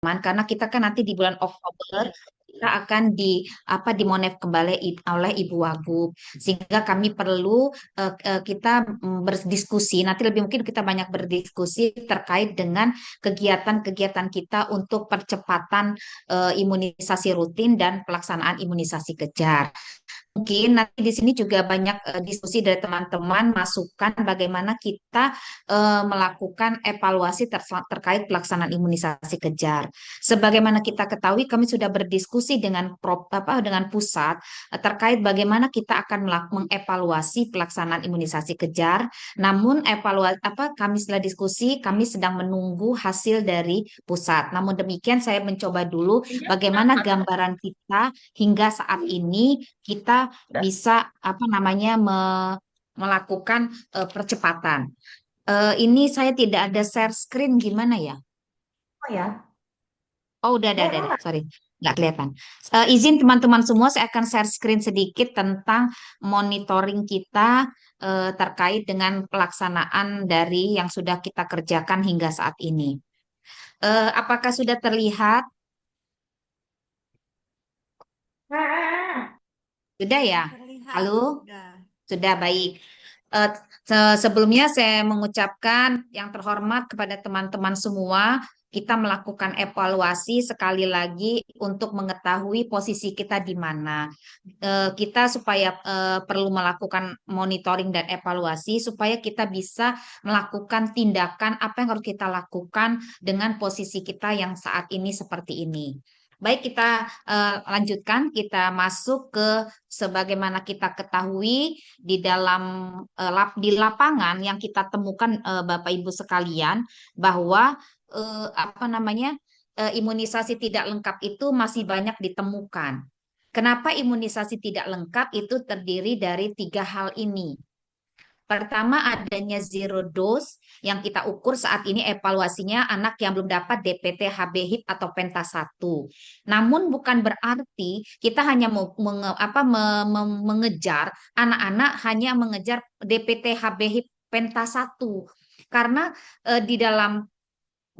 karena kita kan nanti di bulan Oktober kita akan dimonef kembali oleh Ibu Wagub, sehingga kami perlu kita berdiskusi, nanti lebih mungkin kita banyak berdiskusi terkait dengan kegiatan-kegiatan kita untuk percepatan imunisasi rutin dan pelaksanaan imunisasi kejar. Mungkin nanti di sini juga banyak diskusi dari teman-teman, masukan bagaimana kita melakukan evaluasi terkait pelaksanaan imunisasi kejar. Sebagaimana kita ketahui, kami sudah berdiskusi dengan dengan pusat terkait bagaimana kita akan mengevaluasi pelaksanaan imunisasi kejar. Namun kami setelah diskusi, kami sedang menunggu hasil dari pusat. Namun demikian, saya mencoba dulu bagaimana gambaran kita hingga saat ini kita bisa melakukan percepatan. Ini saya tidak ada share screen gimana ya? Oh ya, Oh, udah, sorry, nggak kelihatan. Izin teman-teman semua, saya akan share screen sedikit tentang monitoring kita terkait dengan pelaksanaan dari yang sudah kita kerjakan hingga saat ini. Apakah sudah terlihat? Sudah ya? terlihat Halo? sudah. Sudah baik. Eh, Sebelumnya saya mengucapkan yang terhormat kepada teman-teman semua. Kita melakukan evaluasi sekali lagi untuk mengetahui posisi kita di mana. Kita supaya perlu melakukan monitoring dan evaluasi supaya kita bisa melakukan tindakan apa yang harus kita lakukan dengan posisi kita yang saat ini seperti ini. Baik, kita lanjutkan, kita masuk ke sebagaimana kita ketahui di dalam di lapangan yang kita temukan Bapak Ibu sekalian bahwa imunisasi tidak lengkap itu masih banyak ditemukan. Kenapa imunisasi tidak lengkap itu terdiri dari tiga hal ini. Pertama, adanya zero dose yang kita ukur saat ini evaluasinya anak yang belum dapat DPT HB HIP atau penta 1. Namun bukan berarti kita hanya mengejar anak-anak hanya mengejar DPT HB HIP penta 1. Karena di dalam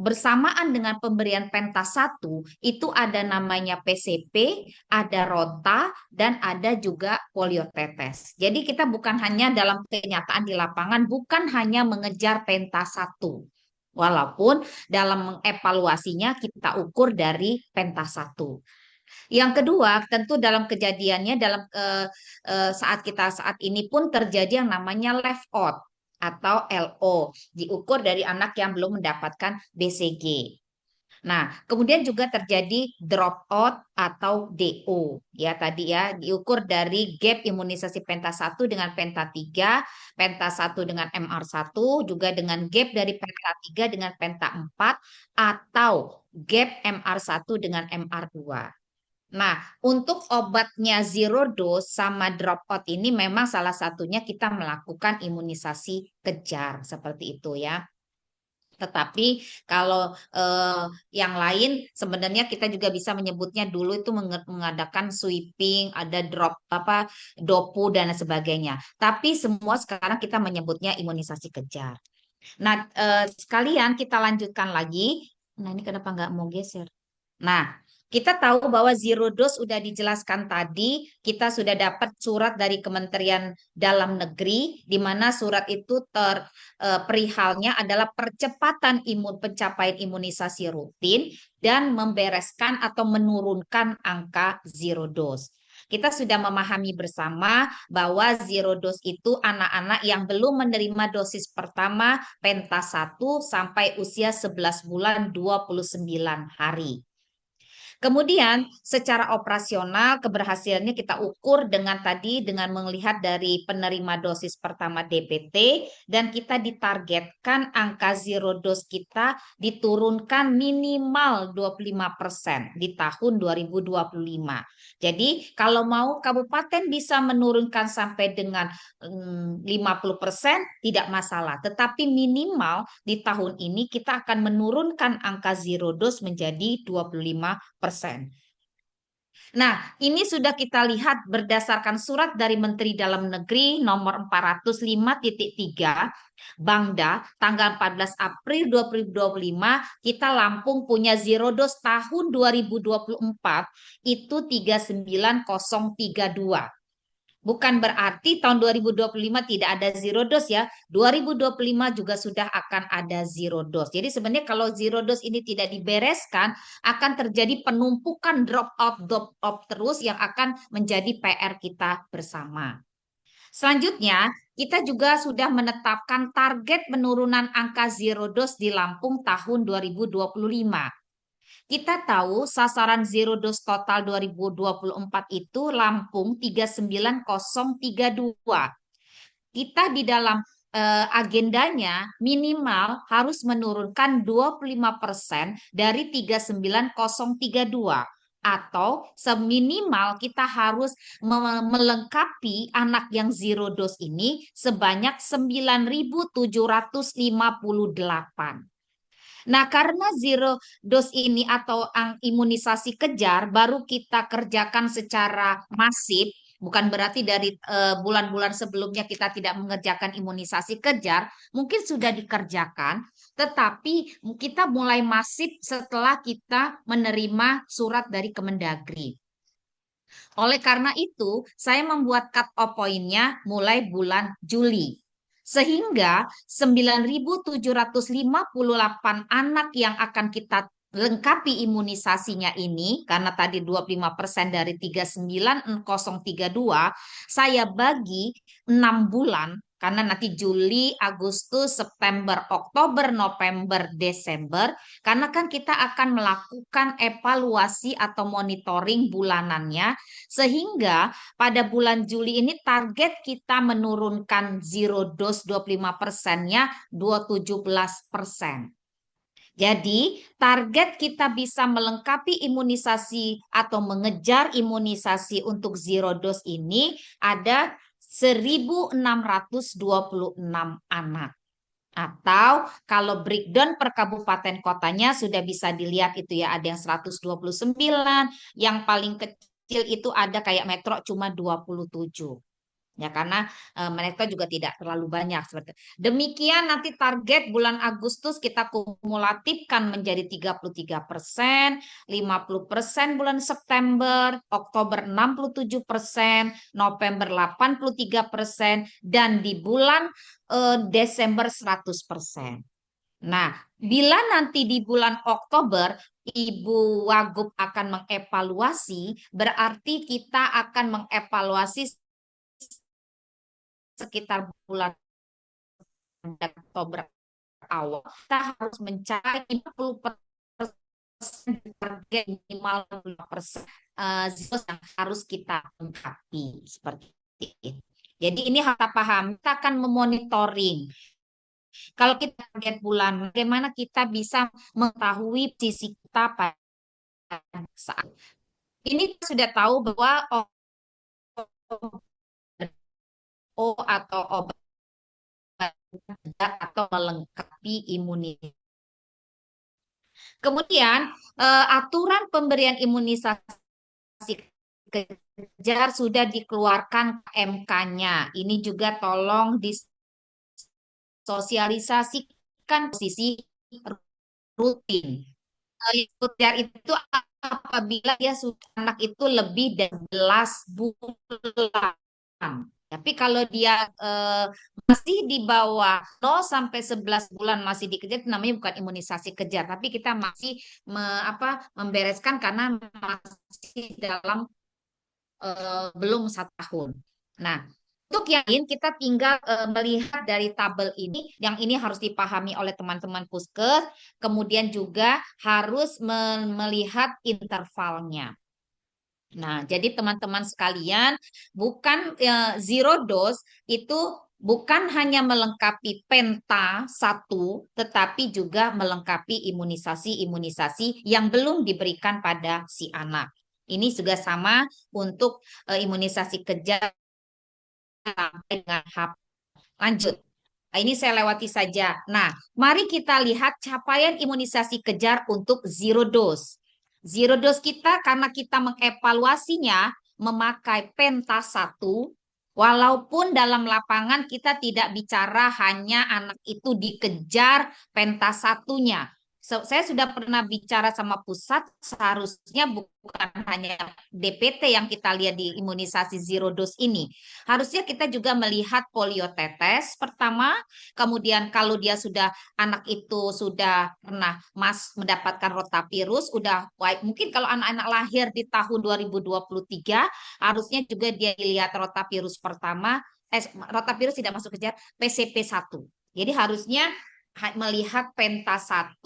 bersamaan dengan pemberian pentas 1 itu ada namanya PCP, ada rota, dan ada juga poliotetes. Jadi kita bukan hanya dalam kenyataan di lapangan, bukan hanya mengejar pentas 1. Walaupun dalam mengevaluasinya kita ukur dari pentas 1. Yang kedua, tentu dalam kejadiannya saat ini pun terjadi yang namanya left out atau LO, diukur dari anak yang belum mendapatkan BCG. Nah, kemudian juga terjadi drop out atau DO. Ya, tadi ya diukur dari gap imunisasi penta 1 dengan penta 3, penta 1 dengan MR1, juga dengan gap dari penta 3 dengan penta 4 atau gap MR1 dengan MR2. Nah, untuk obatnya zero dose sama dropout ini memang salah satunya kita melakukan imunisasi kejar seperti itu ya. Tetapi kalau yang lain sebenarnya kita juga bisa menyebutnya dulu itu mengadakan sweeping, ada drop dopu dan sebagainya. Tapi semua sekarang kita menyebutnya imunisasi kejar. Nah, sekalian kita lanjutkan lagi. Nah, ini kenapa nggak mau geser? Nah, kita tahu bahwa zero dose sudah dijelaskan tadi, kita sudah dapat surat dari Kementerian Dalam Negeri, di mana surat itu perihalnya adalah percepatan pencapaian imunisasi rutin dan membereskan atau menurunkan angka zero dose. Kita sudah memahami bersama bahwa zero dose itu anak-anak yang belum menerima dosis pertama pentas 1 sampai usia 11 bulan 29 hari. Kemudian secara operasional keberhasilannya kita ukur dengan melihat dari penerima dosis pertama DPT dan kita ditargetkan angka zero dose kita diturunkan minimal 25% di tahun 2025. Jadi kalau mau kabupaten bisa menurunkan sampai dengan 50% tidak masalah, tetapi minimal di tahun ini kita akan menurunkan angka zero dose menjadi 25%. Nah, ini sudah kita lihat berdasarkan surat dari Menteri Dalam Negeri nomor 405.3 Bangda tanggal 14 April 2025, kita Lampung punya zero dose tahun 2024 itu 39032. Bukan berarti tahun 2025 tidak ada zero dose ya. 2025 juga sudah akan ada zero dose. Jadi sebenarnya kalau zero dose ini tidak dibereskan, akan terjadi penumpukan drop out terus yang akan menjadi PR kita bersama. Selanjutnya, kita juga sudah menetapkan target penurunan angka zero dose di Lampung tahun 2025. Kita tahu sasaran zero dose total 2024 itu Lampung 39032. Kita di dalam agendanya minimal harus menurunkan 25% dari 39032 atau seminimal kita harus melengkapi anak yang zero dose ini sebanyak 9.758. Nah, karena zero dose ini atau imunisasi kejar baru kita kerjakan secara masif, bukan berarti dari bulan-bulan sebelumnya kita tidak mengerjakan imunisasi kejar, mungkin sudah dikerjakan, tetapi kita mulai masif setelah kita menerima surat dari Kemendagri. Oleh karena itu, saya membuat cut off point-nya mulai bulan Juli. Sehingga 9.758 anak yang akan kita lengkapi imunisasinya ini, karena tadi 25% dari 39032, saya bagi 6 bulan, karena nanti Juli, Agustus, September, Oktober, November, Desember, karena kan kita akan melakukan evaluasi atau monitoring bulanannya, sehingga pada bulan Juli ini target kita menurunkan zero dose 25%-nya 17%. Jadi, target kita bisa melengkapi imunisasi atau mengejar imunisasi untuk zero dose ini ada 1.626 anak. Atau kalau breakdown per kabupaten kotanya sudah bisa dilihat itu ya, ada yang 129, yang paling kecil itu ada kayak Metro cuma 27. Ya karena mereka juga tidak terlalu banyak seperti itu. Demikian nanti target bulan Agustus kita kumulatifkan menjadi 33%, 50% bulan September, Oktober 67%, November 83%, dan di bulan Desember 100%. Nah, bila nanti di bulan Oktober Ibu Wagub akan mengevaluasi, berarti kita akan mengevaluasi sekitar bulan Oktober awal, kita harus mencapai 50% target minimal 50% yang harus kita lengkapi seperti itu. Jadi ini harus kita paham, kita akan memonitoring. Kalau kita target bulan, bagaimana kita bisa mengetahui sisi kita pada saat ini sudah tahu bahwa O atau obat atau melengkapi imunitas. Kemudian aturan pemberian imunisasi kejar sudah dikeluarkan MK-nya. Ini juga tolong disosialisasikan posisi rutin. Kejar itu apabila dia sudah anak itu lebih dari 11 bulan. Tapi kalau dia masih di bawah 0 sampai 11 bulan masih dikejar, itu namanya bukan imunisasi kejar, tapi kita masih membereskan karena masih dalam belum 1 tahun. Nah, untuk yang lain kita tinggal melihat dari tabel ini, yang ini harus dipahami oleh teman-teman Puskes, kemudian juga harus melihat intervalnya. Nah, jadi teman-teman sekalian, bukan zero dose itu bukan hanya melengkapi penta 1, tetapi juga melengkapi imunisasi-imunisasi yang belum diberikan pada si anak. Ini juga sama untuk imunisasi kejar sampai dengan HAP. Lanjut. Nah, ini saya lewati saja. Nah, mari kita lihat capaian imunisasi kejar untuk zero dose. Zero dose kita karena kita mengevaluasinya memakai penta 1, walaupun dalam lapangan kita tidak bicara hanya anak itu dikejar penta 1-nya. Saya sudah pernah bicara sama pusat, seharusnya bukan hanya DPT yang kita lihat di imunisasi zero dose ini. Harusnya kita juga melihat poliotetes pertama, kemudian kalau dia sudah anak itu sudah pernah mendapatkan rotavirus, udah mungkin kalau anak-anak lahir di tahun 2023 harusnya juga dia dilihat rotavirus pertama, rotavirus tidak masuk kejar PCP 1. Jadi harusnya melihat penta 1,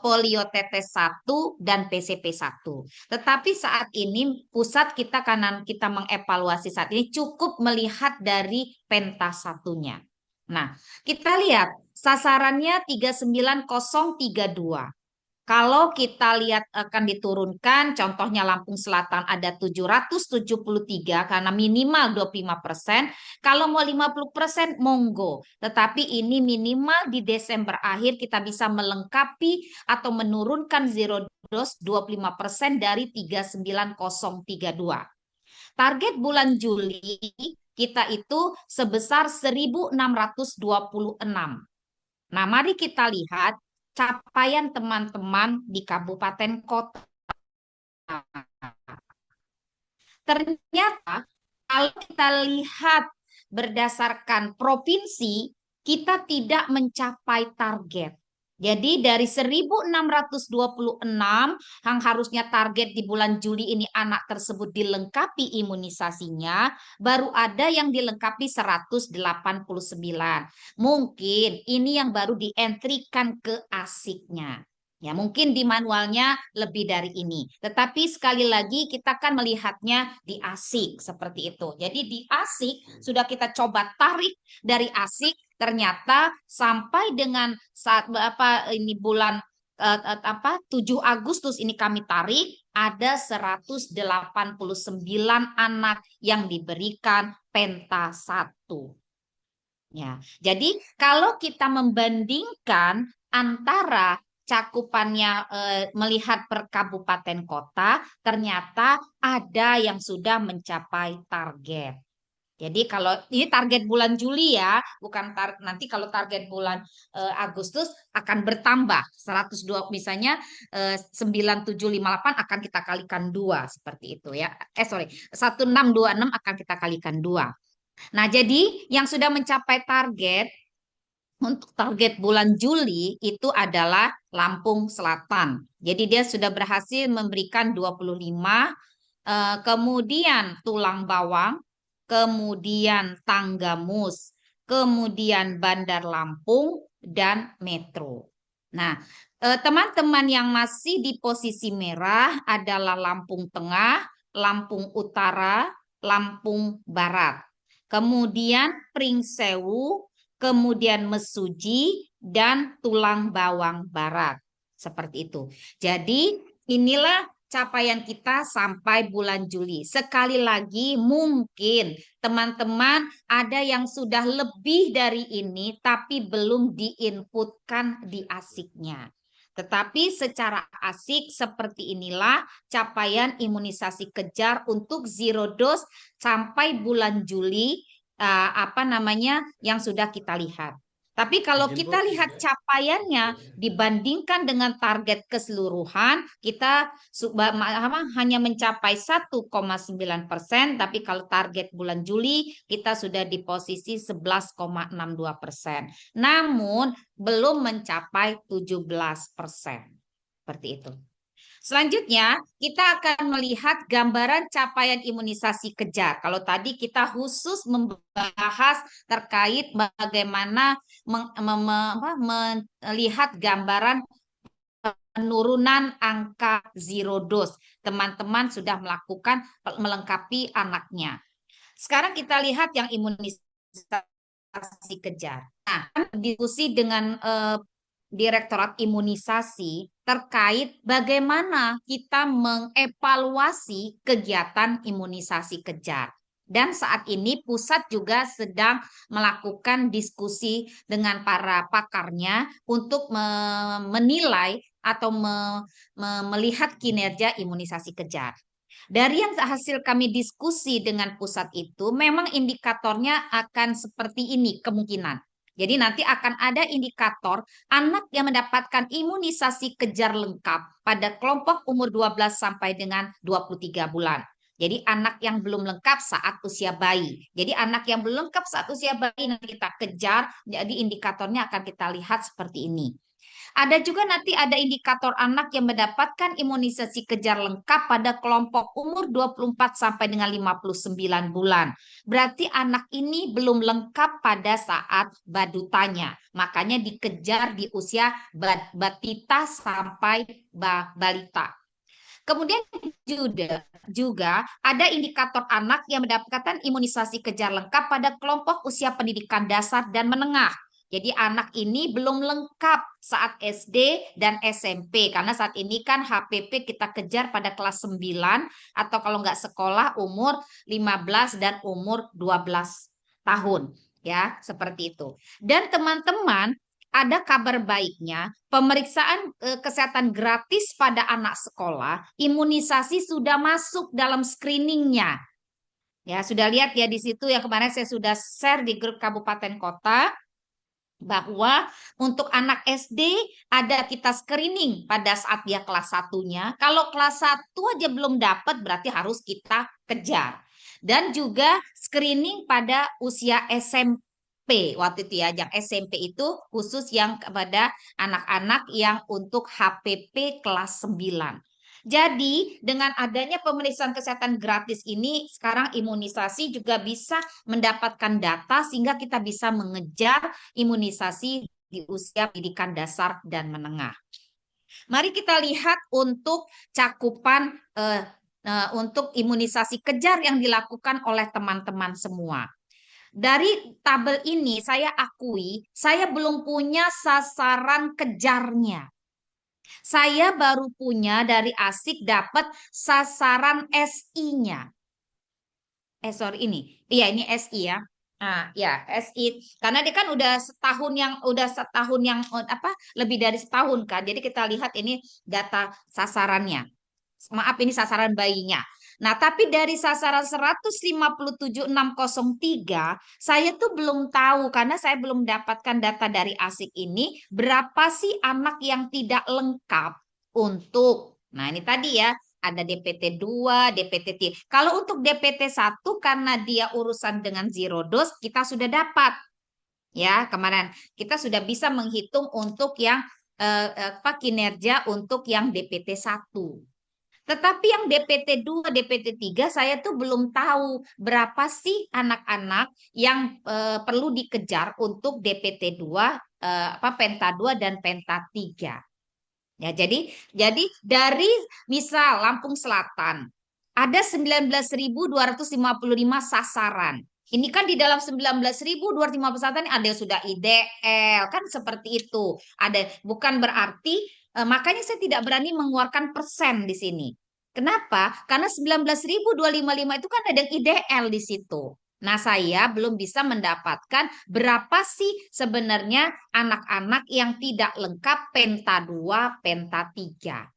poliotetes 1 dan PCP 1. Tetapi saat ini pusat kita kanan kita mengevaluasi saat ini cukup melihat dari penta 1-nya. Nah, kita lihat sasarannya 39032. Kalau kita lihat akan diturunkan, contohnya Lampung Selatan ada 773 karena minimal 25%. Kalau mau 50% monggo. Tetapi ini minimal di Desember akhir kita bisa melengkapi atau menurunkan zero dose 25% dari 39032. Target bulan Juli kita itu sebesar 1626. Nah, mari kita lihat capaian teman-teman di kabupaten kota. Ternyata kalau kita lihat berdasarkan provinsi, kita tidak mencapai target. Jadi dari 1626 yang harusnya target di bulan Juli ini anak tersebut dilengkapi imunisasinya, baru ada yang dilengkapi 189. Mungkin ini yang baru dientrikan ke asiknya. Ya, mungkin di manualnya lebih dari ini. Tetapi sekali lagi kita akan melihatnya di ASIK seperti itu. Jadi di ASIK sudah kita coba tarik dari ASIK, ternyata sampai dengan saat ini bulan 7 Agustus ini kami tarik ada 189 anak yang diberikan penta 1. Ya, jadi kalau kita membandingkan antara cakupannya melihat per kabupaten kota, ternyata ada yang sudah mencapai target. Jadi kalau ini target bulan Juli ya, bukan nanti kalau target bulan Agustus akan bertambah 102 misalnya 9758 akan kita kalikan 2 seperti itu ya. Sorry, 1626 akan kita kalikan 2. Nah, jadi yang sudah mencapai target untuk target bulan Juli itu adalah Lampung Selatan. Jadi dia sudah berhasil memberikan 25, kemudian Tulang Bawang, kemudian Tanggamus, kemudian Bandar Lampung, dan Metro. Nah, teman-teman yang masih di posisi merah adalah Lampung Tengah, Lampung Utara, Lampung Barat. Kemudian Pringsewu, kemudian Mesuji, dan Tulang Bawang Barat. Seperti itu. Jadi inilah capaian kita sampai bulan Juli. Sekali lagi mungkin teman-teman ada yang sudah lebih dari ini tapi belum diinputkan di asiknya. Tetapi secara asik seperti inilah capaian imunisasi kejar untuk zero dose sampai bulan Juli yang sudah kita lihat. Tapi kalau kita lihat capaiannya dibandingkan dengan target keseluruhan, kita hanya mencapai 1,9%, tapi kalau target bulan Juli kita sudah di posisi 11,62%. Namun belum mencapai 17%. Seperti itu. Selanjutnya, kita akan melihat gambaran capaian imunisasi kejar. Kalau tadi kita khusus membahas terkait bagaimana melihat gambaran penurunan angka zero dose. Teman-teman sudah melakukan melengkapi anaknya. Sekarang kita lihat yang imunisasi kejar. Nah, diskusi dengan Direktorat Imunisasi terkait bagaimana kita mengevaluasi kegiatan imunisasi kejar. Dan saat ini pusat juga sedang melakukan diskusi dengan para pakarnya untuk menilai atau melihat kinerja imunisasi kejar. Dari yang hasil kami diskusi dengan pusat itu, memang indikatornya akan seperti ini kemungkinan. Jadi nanti akan ada indikator anak yang mendapatkan imunisasi kejar lengkap pada kelompok umur 12 sampai dengan 23 bulan. Jadi anak yang belum lengkap saat usia bayi. Jadi anak yang belum lengkap saat usia bayi nanti kita kejar, jadi indikatornya akan kita lihat seperti ini. Ada juga nanti ada indikator anak yang mendapatkan imunisasi kejar lengkap pada kelompok umur 24 sampai dengan 59 bulan. Berarti anak ini belum lengkap pada saat badutanya. Makanya dikejar di usia batita sampai balita. Kemudian juga ada indikator anak yang mendapatkan imunisasi kejar lengkap pada kelompok usia pendidikan dasar dan menengah. Jadi anak ini belum lengkap saat SD dan SMP karena saat ini kan HPP kita kejar pada kelas 9 atau kalau nggak sekolah umur 15 dan umur 12 tahun ya, seperti itu. Dan teman-teman ada kabar baiknya, pemeriksaan kesehatan gratis pada anak sekolah, imunisasi sudah masuk dalam screeningnya. Ya, sudah lihat ya di situ yang kemarin saya sudah share di grup kabupaten kota bahwa untuk anak SD ada kita screening pada saat dia kelas satunya. Kalau kelas 1 aja belum dapat berarti harus kita kejar. Dan juga screening pada usia SMP waktu itu ya, yang SMP itu khusus yang kepada anak-anak yang untuk HPP kelas 9. Jadi, dengan adanya pemeriksaan kesehatan gratis ini, sekarang imunisasi juga bisa mendapatkan data sehingga kita bisa mengejar imunisasi di usia pendidikan dasar dan menengah. Mari kita lihat untuk cakupan untuk imunisasi kejar yang dilakukan oleh teman-teman semua. Dari tabel ini saya akui saya belum punya sasaran kejarnya. Saya baru punya dari ASIK dapat sasaran SI-nya. Sorry ini. Iya, ini SI ya. Nah, ya, SI. Karena dia kan udah setahun yang apa? Lebih dari setahun kan. Jadi kita lihat ini data sasarannya. Maaf, ini sasaran bayinya. Nah, tapi dari sasaran 157.603, saya tuh belum tahu karena saya belum mendapatkan data dari ASIK ini berapa sih anak yang tidak lengkap untuk. Nah, ini tadi ya, ada DPT 2, DPT 3. Kalau untuk DPT 1 karena dia urusan dengan zero dose, kita sudah dapat. Ya, kemarin kita sudah bisa menghitung untuk yang kinerja untuk yang DPT 1. Tetapi yang DPT 2, DPT 3 saya tuh belum tahu berapa sih anak-anak yang perlu dikejar untuk DPT 2, Penta 2 dan Penta 3. Ya, jadi dari misal Lampung Selatan ada 19.255 sasaran. Ini kan di dalam 19.255 sasaran ada yang sudah IDL, kan seperti itu. Ada, bukan berarti makanya saya tidak berani mengeluarkan persen di sini. Kenapa? Karena 19.255 itu kan ada yang IDL di situ. Nah, saya belum bisa mendapatkan berapa sih sebenarnya anak-anak yang tidak lengkap Penta 2, Penta 3.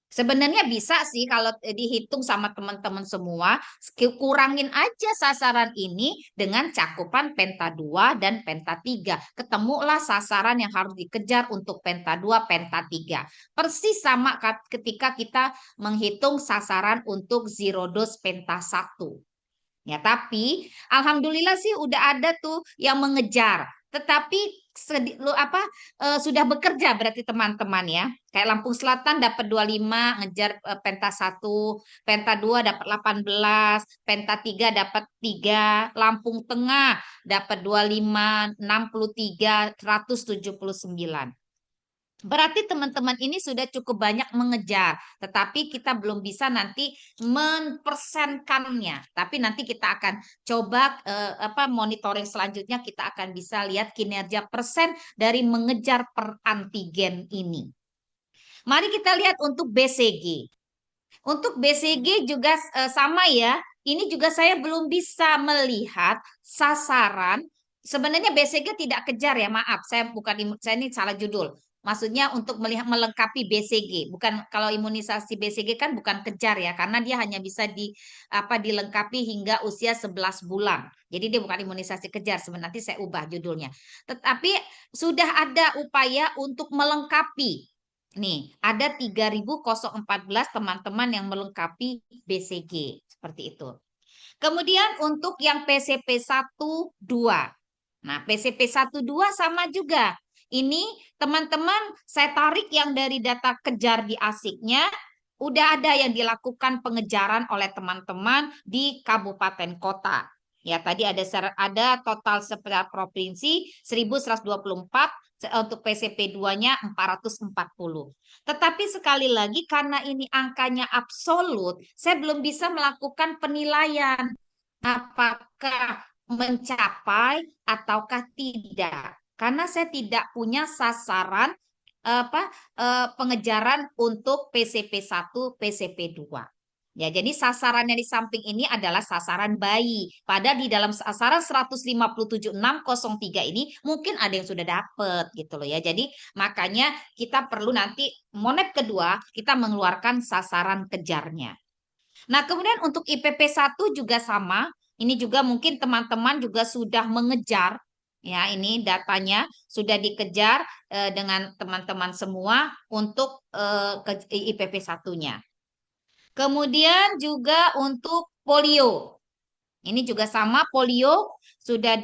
Sebenarnya bisa sih kalau dihitung sama teman-teman semua, kurangin aja sasaran ini dengan cakupan Penta 2 dan Penta 3. Ketemulah sasaran yang harus dikejar untuk Penta 2, Penta 3. Persis sama ketika kita menghitung sasaran untuk zero dose Penta 1. Ya, tapi alhamdulillah sih udah ada tuh yang mengejar. Tetapi sudah bekerja berarti teman-teman ya. Kayak Lampung Selatan dapat 25 ngejar Penta 1, Penta 2 dapat 18, Penta 3 dapat 3, Lampung Tengah dapat 25, 63, 179. Berarti teman-teman ini sudah cukup banyak mengejar, tetapi kita belum bisa nanti mempersenkannya. Tapi nanti kita akan coba monitoring selanjutnya kita akan bisa lihat kinerja persen dari mengejar per antigen ini. Mari kita lihat untuk BCG. Untuk BCG juga sama ya. Ini juga saya belum bisa melihat sasaran. Sebenarnya BCG tidak kejar ya, maaf, saya bukan saya ini salah judul. Maksudnya untuk melihat melengkapi BCG, bukan kalau imunisasi BCG kan bukan kejar ya, karena dia hanya bisa dilengkapi hingga usia 11 bulan. Jadi dia bukan imunisasi kejar, sebenarnya nanti saya ubah judulnya. Tetapi sudah ada upaya untuk melengkapi. Nih, ada 3.014 teman-teman yang melengkapi BCG seperti itu. Kemudian untuk yang PCP 1 2. Nah, PCP 1 2 sama juga. Ini teman-teman saya tarik yang dari data kejar di ASIK-nya, udah ada yang dilakukan pengejaran oleh teman-teman di kabupaten kota. Ya, tadi ada total secara provinsi 1.124, untuk PCP 2-nya 440. Tetapi sekali lagi karena ini angkanya absolut, saya belum bisa melakukan penilaian apakah mencapai ataukah tidak. Karena saya tidak punya sasaran pengejaran untuk PCP 1, PCP 2. Ya, jadi sasarannya di samping ini adalah sasaran bayi. Padahal di dalam sasaran 157.603 ini mungkin ada yang sudah dapat gitu loh ya. Jadi makanya kita perlu nanti monep kedua kita mengeluarkan sasaran kejarnya. Nah, kemudian untuk IPP 1 juga sama. Ini juga mungkin teman-teman juga sudah mengejar, ya, ini datanya sudah dikejar dengan teman-teman semua untuk IPP 1-nya. Kemudian juga untuk polio. Ini juga sama, polio sudah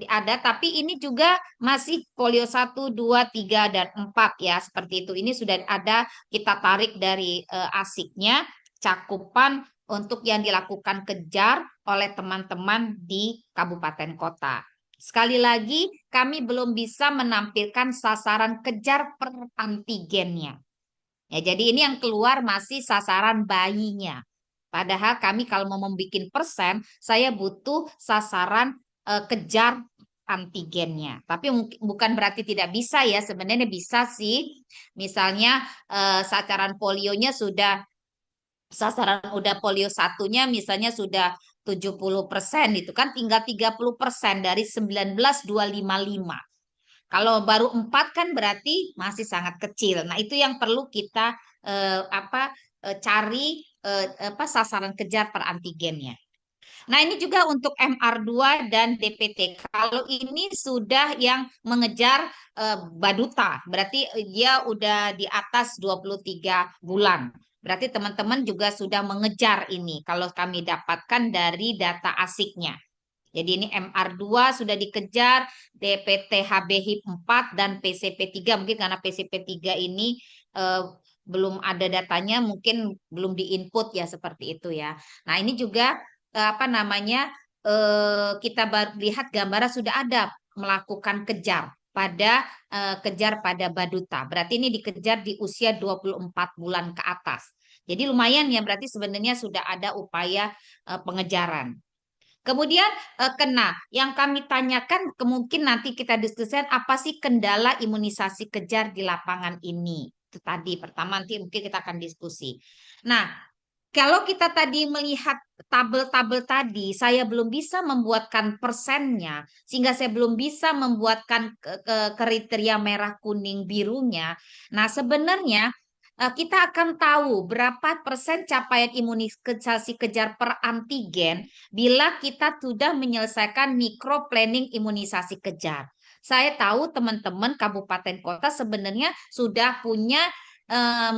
ada, tapi ini juga masih polio 1, 2, 3 dan 4 ya, seperti itu. Ini sudah ada, kita tarik dari ASIK-nya cakupan untuk yang dilakukan kejar oleh teman-teman di kabupaten kota. Sekali lagi, kami belum bisa menampilkan sasaran kejar per antigennya. Ya, jadi ini yang keluar masih sasaran bayinya. Padahal kami kalau mau membuat persen, saya butuh sasaran kejar antigennya. Tapi bukan berarti tidak bisa ya, sebenarnya bisa sih. Misalnya sasaran polionya sudah, sasaran udah polio 1-nya misalnya sudah 70%, itu kan tinggal 30% dari 19.255. Kalau baru 4 kan berarti masih sangat kecil. Nah, itu yang perlu kita cari sasaran kejar per antigennya. Nah, ini juga untuk MR2 dan DPT. Kalau ini sudah yang mengejar Baduta, berarti dia udah di atas 23 bulan. Berarti teman-teman juga sudah mengejar ini kalau kami dapatkan dari data ASIK-nya. Jadi ini MR2 sudah dikejar, DPT HB-HIP 4 dan PCP 3. Mungkin karena PCP 3 ini belum ada datanya, mungkin belum diinput ya, seperti itu ya. Nah, ini juga kita lihat gambaran sudah ada melakukan kejar pada Baduta. Berarti ini dikejar di usia 24 bulan ke atas. Jadi lumayan ya, berarti sebenarnya sudah ada upaya pengejaran. Kemudian yang kami tanyakan, kemungkinan nanti kita diskusikan apa sih kendala imunisasi kejar di lapangan ini. Itu tadi pertama, nanti mungkin kita akan diskusi. Nah, kalau kita tadi melihat tabel-tabel tadi, saya belum bisa membuatkan persennya, sehingga saya belum bisa membuatkan kriteria merah, kuning, birunya. Nah, sebenarnya kita akan tahu berapa persen capaian imunisasi kejar per antigen bila kita sudah menyelesaikan mikro planning imunisasi kejar. Saya tahu teman-teman kabupaten kota sebenarnya sudah punya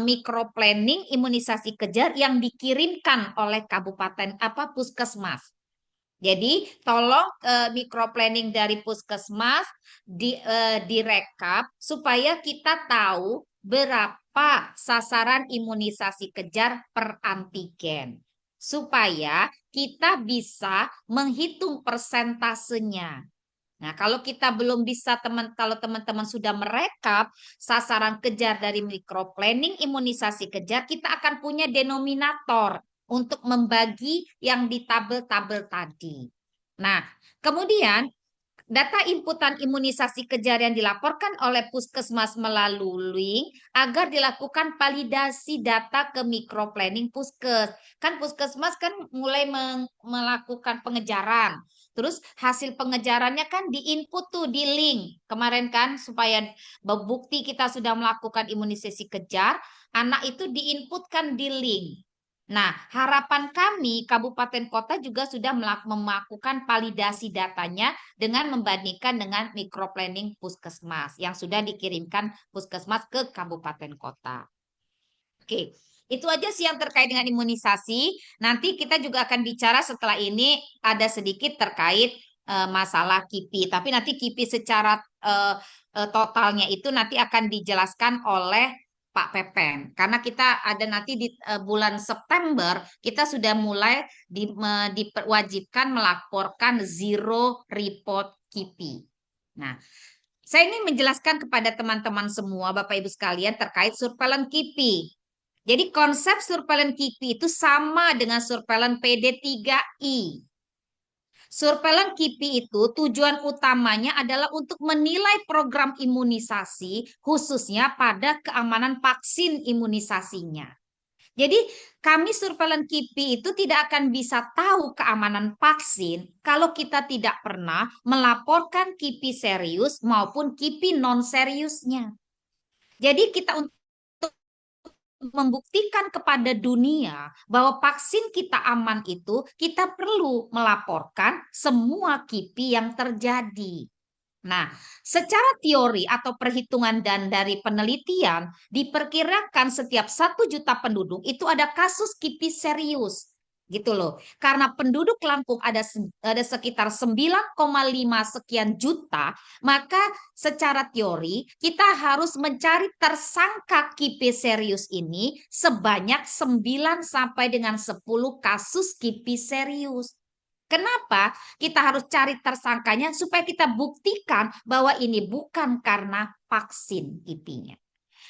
mikro planning imunisasi kejar yang dikirimkan oleh kabupaten puskesmas. Jadi tolong mikro planning dari puskesmas direkap supaya kita tahu berapa sasaran imunisasi kejar per antigen. Supaya kita bisa menghitung persentasenya. Nah, kalau kita belum bisa, kalau teman-teman sudah merekap sasaran kejar dari mikro planning imunisasi kejar, kita akan punya denominator untuk membagi yang di tabel-tabel tadi. Nah, kemudian Data inputan imunisasi kejar yang dilaporkan oleh puskesmas melalui link agar dilakukan validasi data ke microplanning puskes. Kan puskesmas kan mulai melakukan pengejaran. Terus hasil pengejarannya kan diinput tuh di link. Kemarin kan supaya bukti kita sudah melakukan imunisasi kejar, anak itu diinputkan di link. Nah, harapan kami kabupaten kota juga sudah melakukan validasi datanya dengan membandingkan dengan microplanning puskesmas yang sudah dikirimkan puskesmas ke kabupaten kota. Oke, itu aja sih yang terkait dengan imunisasi. Nanti kita juga akan bicara setelah ini ada sedikit terkait masalah KIPI. Tapi nanti KIPI secara totalnya itu nanti akan dijelaskan oleh Pak Pepen. Karena kita ada nanti di bulan September kita sudah mulai diperwajibkan melaporkan zero report KIPI. Nah, saya ingin menjelaskan kepada teman-teman semua, Bapak Ibu sekalian, terkait surveillance KIPI. Jadi konsep surveillance KIPI itu sama dengan surveillance PD3I. Surveillance KIPI itu tujuan utamanya adalah untuk menilai program imunisasi, khususnya pada keamanan vaksin imunisasinya. Jadi kami surveillance KIPI itu tidak akan bisa tahu keamanan vaksin kalau kita tidak pernah melaporkan KIPI serius maupun KIPI non seriusnya. Jadi kita untuk membuktikan kepada dunia bahwa vaksin kita aman itu, kita perlu melaporkan semua KIPI yang terjadi. Nah, secara teori atau perhitungan dan dari penelitian, diperkirakan setiap 1 juta penduduk itu ada kasus KIPI serius. Gitu loh. Karena penduduk Lampung ada sekitar 9,5 sekian juta, maka secara teori kita harus mencari tersangka KIPI serius ini sebanyak 9 sampai dengan 10 kasus KIPI serius. Kenapa kita harus cari tersangkanya supaya kita buktikan bahwa ini bukan karena vaksin KIPI-nya.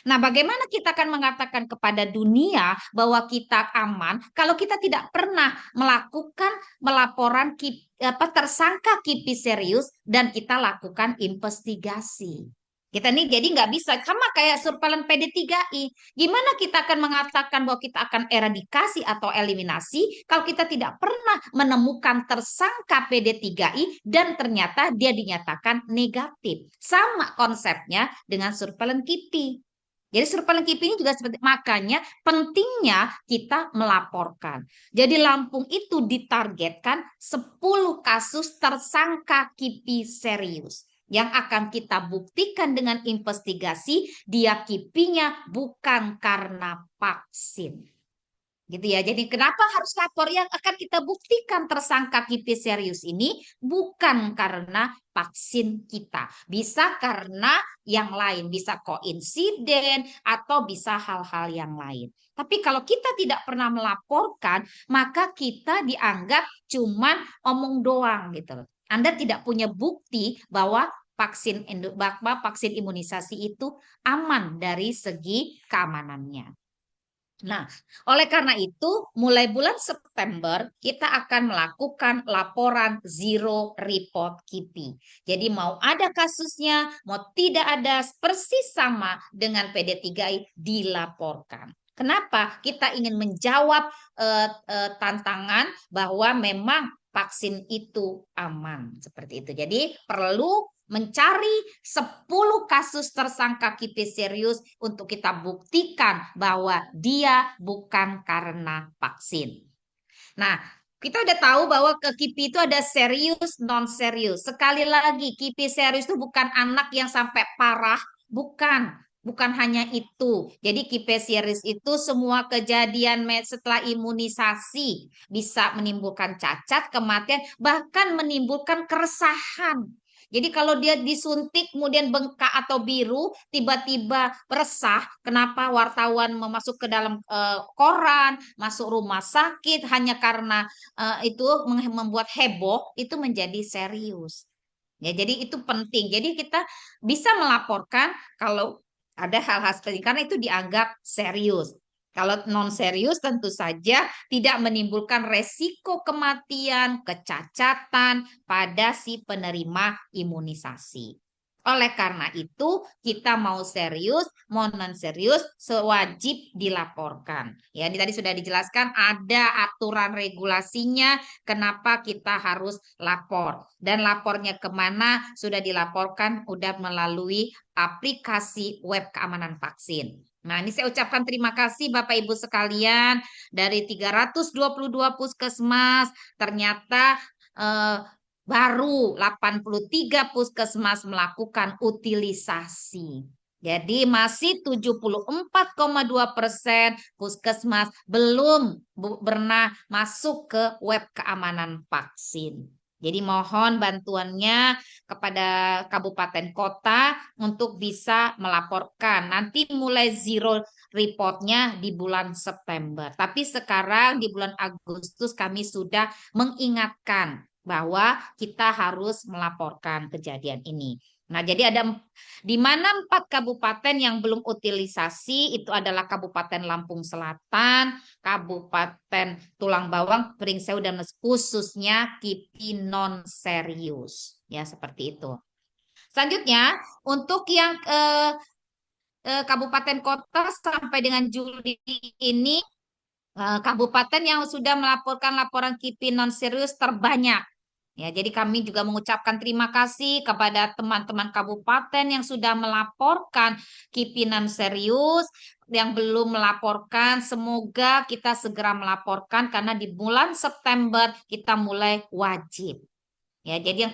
Nah, bagaimana kita akan mengatakan kepada dunia bahwa kita aman kalau kita tidak pernah melakukan melaporan tersangka KIPI serius dan kita lakukan investigasi. Kita nih jadi nggak bisa sama kayak surveillance PD3I. Gimana kita akan mengatakan bahwa kita akan eradikasi atau eliminasi kalau kita tidak pernah menemukan tersangka PD3I dan ternyata dia dinyatakan negatif. Sama konsepnya dengan surveillance KIPI. Jadi surveillance KIPI ini juga seperti makanya pentingnya kita melaporkan. Jadi Lampung itu ditargetkan 10 kasus tersangka KIPI serius yang akan kita buktikan dengan investigasi dia KIPI-nya bukan karena vaksin. Gitu ya. Jadi kenapa harus lapor? Yang akan kita buktikan tersangka KIPI serius ini bukan karena vaksin kita. Bisa karena yang lain, bisa koinsiden atau bisa hal-hal yang lain. Tapi kalau kita tidak pernah melaporkan, maka kita dianggap cuman omong doang gitu. Anda tidak punya bukti bahwa vaksin imunisasi itu aman dari segi keamanannya. Nah, oleh karena itu, mulai bulan September kita akan melakukan laporan zero report KIPI. Jadi mau ada kasusnya, mau tidak ada, persis sama dengan PD3I dilaporkan. Kenapa? Kita ingin menjawab tantangan bahwa memang vaksin itu aman seperti itu. Jadi perlu mencari 10 kasus tersangka KIPI serius untuk kita buktikan bahwa dia bukan karena vaksin. Nah, kita udah tahu bahwa ke KIPI itu ada serius, non serius. Sekali lagi, KIPI serius itu bukan anak yang sampai parah, bukan hanya itu. Jadi KIPI serius itu semua kejadian setelah imunisasi bisa menimbulkan cacat, kematian, bahkan menimbulkan keresahan. Jadi kalau dia disuntik kemudian bengkak atau biru, tiba-tiba resah, kenapa wartawan memasuk ke dalam koran, masuk rumah sakit hanya karena itu membuat heboh, itu menjadi serius. Ya, jadi itu penting. Jadi kita bisa melaporkan kalau ada hal-hal seperti ini karena itu dianggap serius. Kalau non serius tentu saja tidak menimbulkan resiko kematian, kecacatan pada si penerima imunisasi. Oleh karena itu, kita mau serius, mau non serius, sewajib dilaporkan. Ya, ini tadi sudah dijelaskan ada aturan regulasinya kenapa kita harus lapor. Dan lapornya kemana sudah dilaporkan, udah melalui aplikasi web keamanan vaksin. Nah, ini saya ucapkan terima kasih Bapak Ibu sekalian dari 322 puskesmas ternyata eh, baru 83 puskesmas melakukan utilisasi. Jadi masih 74,2% puskesmas belum pernah masuk ke web keamanan vaksin. Jadi mohon bantuannya kepada kabupaten kota untuk bisa melaporkan. Nanti mulai zero reportnya di bulan September. Tapi sekarang di bulan Agustus kami sudah mengingatkan bahwa kita harus melaporkan kejadian ini. Nah, jadi ada di mana 4 kabupaten yang belum utilisasi itu adalah Kabupaten Lampung Selatan, Kabupaten Tulang Bawang, Pringsewu dan khususnya KIPI non serius. Ya, seperti itu. Selanjutnya, untuk yang kabupaten kota sampai dengan Juli ini, kabupaten yang sudah melaporkan laporan KIPI non serius terbanyak. Ya, jadi kami juga mengucapkan terima kasih kepada teman-teman kabupaten yang sudah melaporkan KIPI non serius, yang belum melaporkan, semoga kita segera melaporkan karena di bulan September kita mulai wajib. Ya, jadi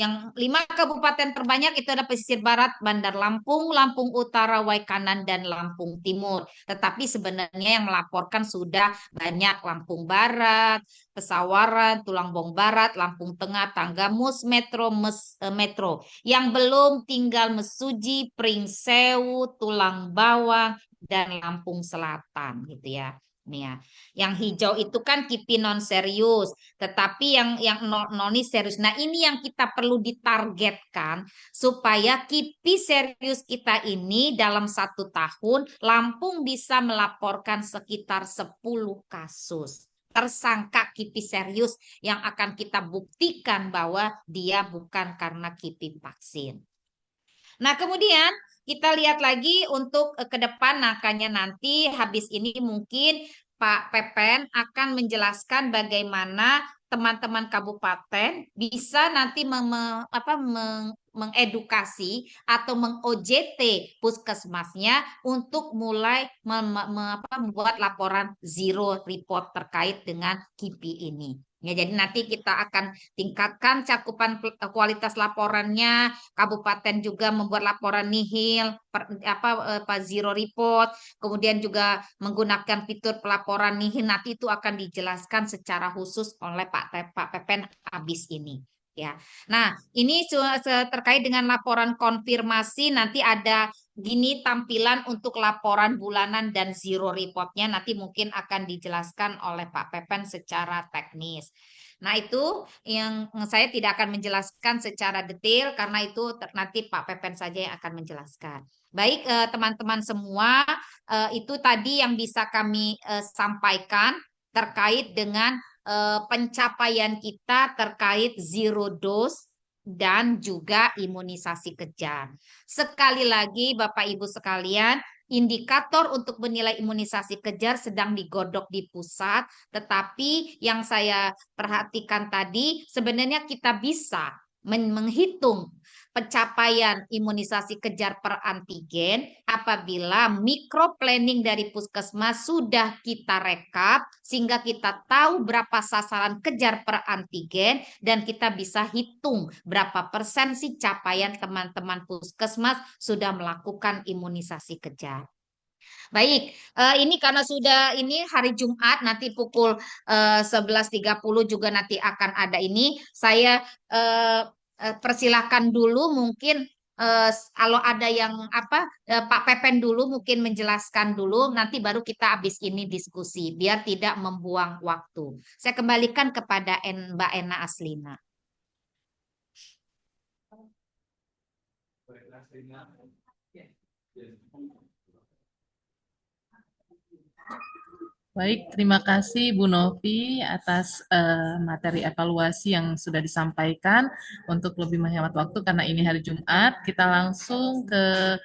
yang 5 kabupaten terbanyak itu ada pesisir barat, Bandar Lampung, Lampung Utara, Waikanan, dan Lampung Timur. Tetapi sebenarnya yang melaporkan sudah banyak Lampung Barat, Pesawaran, Tulangbong Barat, Lampung Tengah, Tanggamus, Metro. Yang belum tinggal Mesuji, Pringsewu, Tulang Bawang, dan Lampung Selatan gitu ya. Nih ya. Yang hijau itu kan KIPI non serius. Tetapi yang noni serius. Nah, ini yang kita perlu ditargetkan supaya KIPI serius kita ini dalam 1 tahun Lampung bisa melaporkan sekitar 10 kasus tersangka KIPI serius yang akan kita buktikan bahwa dia bukan karena KIPI vaksin. Nah, kemudian kita lihat lagi untuk ke depan, makanya nanti habis ini mungkin Pak Pepen akan menjelaskan bagaimana teman-teman kabupaten bisa nanti mengedukasi atau meng-OJT puskesmasnya untuk mulai membuat laporan zero report terkait dengan KIPI ini. Ya, jadi nanti kita akan tingkatkan cakupan kualitas laporannya. Kabupaten juga membuat laporan nihil, zero report, kemudian juga menggunakan fitur pelaporan nihil. Nanti itu akan dijelaskan secara khusus oleh Pak Pepen habis ini. Ya, nah ini terkait dengan laporan konfirmasi nanti ada gini tampilan untuk laporan bulanan dan zero reportnya nanti mungkin akan dijelaskan oleh Pak Pepen secara teknis. Nah, itu yang saya tidak akan menjelaskan secara detail karena itu nanti Pak Pepen saja yang akan menjelaskan. Baik, teman-teman semua, itu tadi yang bisa kami sampaikan terkait dengan pencapaian kita terkait zero dose dan juga imunisasi kejar. Sekali lagi, Bapak Ibu sekalian, indikator untuk menilai imunisasi kejar sedang digodok di pusat, tetapi yang saya perhatikan tadi, sebenarnya kita bisa menghitung pencapaian imunisasi kejar per antigen apabila mikro planning dari puskesmas sudah kita rekap sehingga kita tahu berapa sasaran kejar per antigen dan kita bisa hitung berapa persen sih capaian teman-teman puskesmas sudah melakukan imunisasi kejar. Baik, ini karena sudah ini hari Jumat nanti pukul 11.30 juga nanti akan ada ini. Saya persilahkan dulu mungkin kalau ada yang Pak Pepen dulu mungkin menjelaskan dulu nanti baru kita habis ini diskusi biar tidak membuang waktu. Saya kembalikan kepada Mbak Ena Aslina. Baik, terima kasih Bu Novi atas materi evaluasi yang sudah disampaikan. Untuk lebih menghemat waktu karena ini hari Jumat, kita langsung ke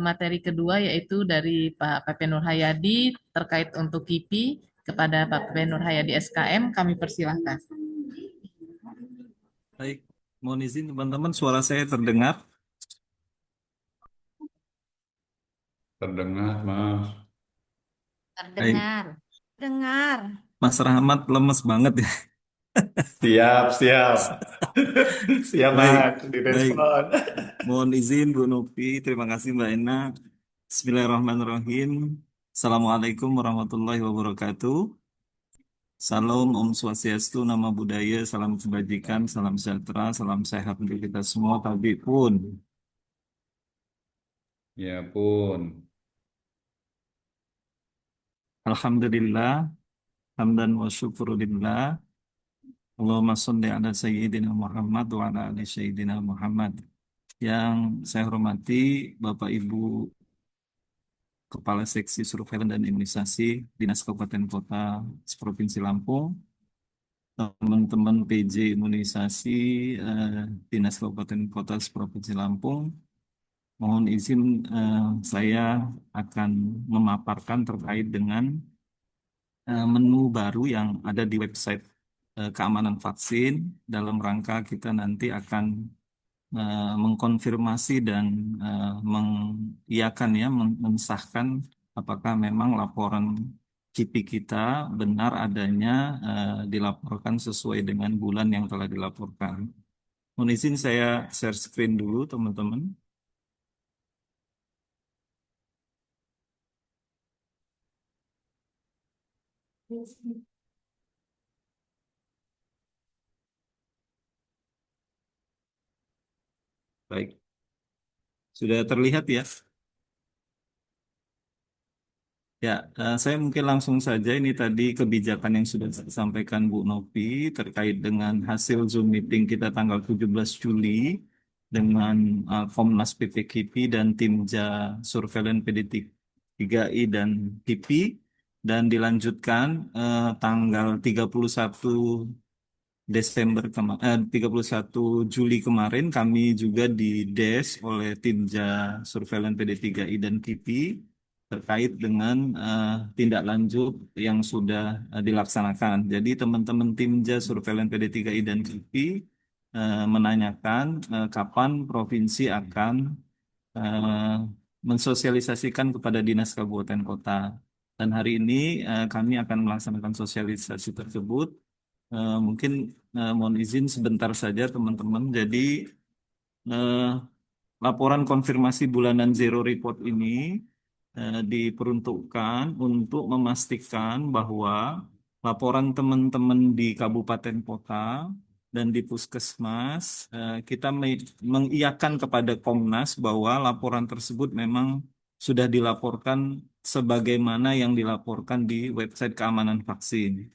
materi kedua yaitu dari Pak Pepe Nur Hayadi terkait untuk KIPI. Kepada Pak Pepe Nur Hayadi SKM, kami persilahkan. Baik, mohon izin teman-teman, suara saya terdengar. Terdengar, Mas. Baik, Terdengar. Dengar. Mas Rahmat lemes banget ya. Siap, siap. Siap, Baik, Mas. baik. Direspon. Mohon izin Bu Novi, terima kasih Mbak Ena. Bismillahirrahmanirrahim. Assalamualaikum warahmatullahi wabarakatuh. Salam, Om Swastiastu, Nama Budaya, Salam Kebajikan, Salam Sejahtera, Salam Sehat untuk kita semua. Tapi pun, Ya pun. Alhamdulillah, Hamdan wa syukurillah. Allahumma sholli ala Sayyidina Muhammad wa ala ali Sayyidina Muhammad. Yang saya hormati Bapak Ibu Kepala Seksi Surveillance dan Imunisasi Dinas Kabupaten Kota Provinsi Lampung, teman-teman PJ Imunisasi Dinas Kabupaten Kota Provinsi Lampung, mohon izin saya akan memaparkan terkait dengan menu baru yang ada di website keamanan vaksin dalam rangka kita nanti akan mengkonfirmasi dan mengiyakan ya, mensahkan apakah memang laporan KIPI kita benar adanya dilaporkan sesuai dengan bulan yang telah dilaporkan. Mohon izin saya share screen dulu teman-teman. Baik, sudah terlihat ya. Ya, saya mungkin langsung saja ini tadi kebijakan yang sudah disampaikan Bu Novi terkait dengan hasil Zoom meeting kita tanggal 17 Juli dengan Komnas PPKIP dan Timja Surveillance PD3I dan KIPI dan dilanjutkan tanggal 31 Desember 31 Juli kemarin kami juga di DES oleh Timja Surveillance PD3I dan KIPI terkait dengan tindak lanjut yang sudah dilaksanakan. Jadi teman-teman Timja Surveillance PD3I dan KIPI menanyakan kapan provinsi akan eh, mensosialisasikan kepada dinas kabupaten kota. Dan hari ini kami akan melaksanakan sosialisasi tersebut. Mungkin mohon izin sebentar saja teman-teman. Jadi eh, laporan konfirmasi bulanan zero report ini diperuntukkan untuk memastikan bahwa laporan teman-teman di kabupaten kota dan di puskesmas kita mengiyakan kepada Komnas bahwa laporan tersebut memang sudah dilaporkan sebagaimana yang dilaporkan di website keamanan vaksin.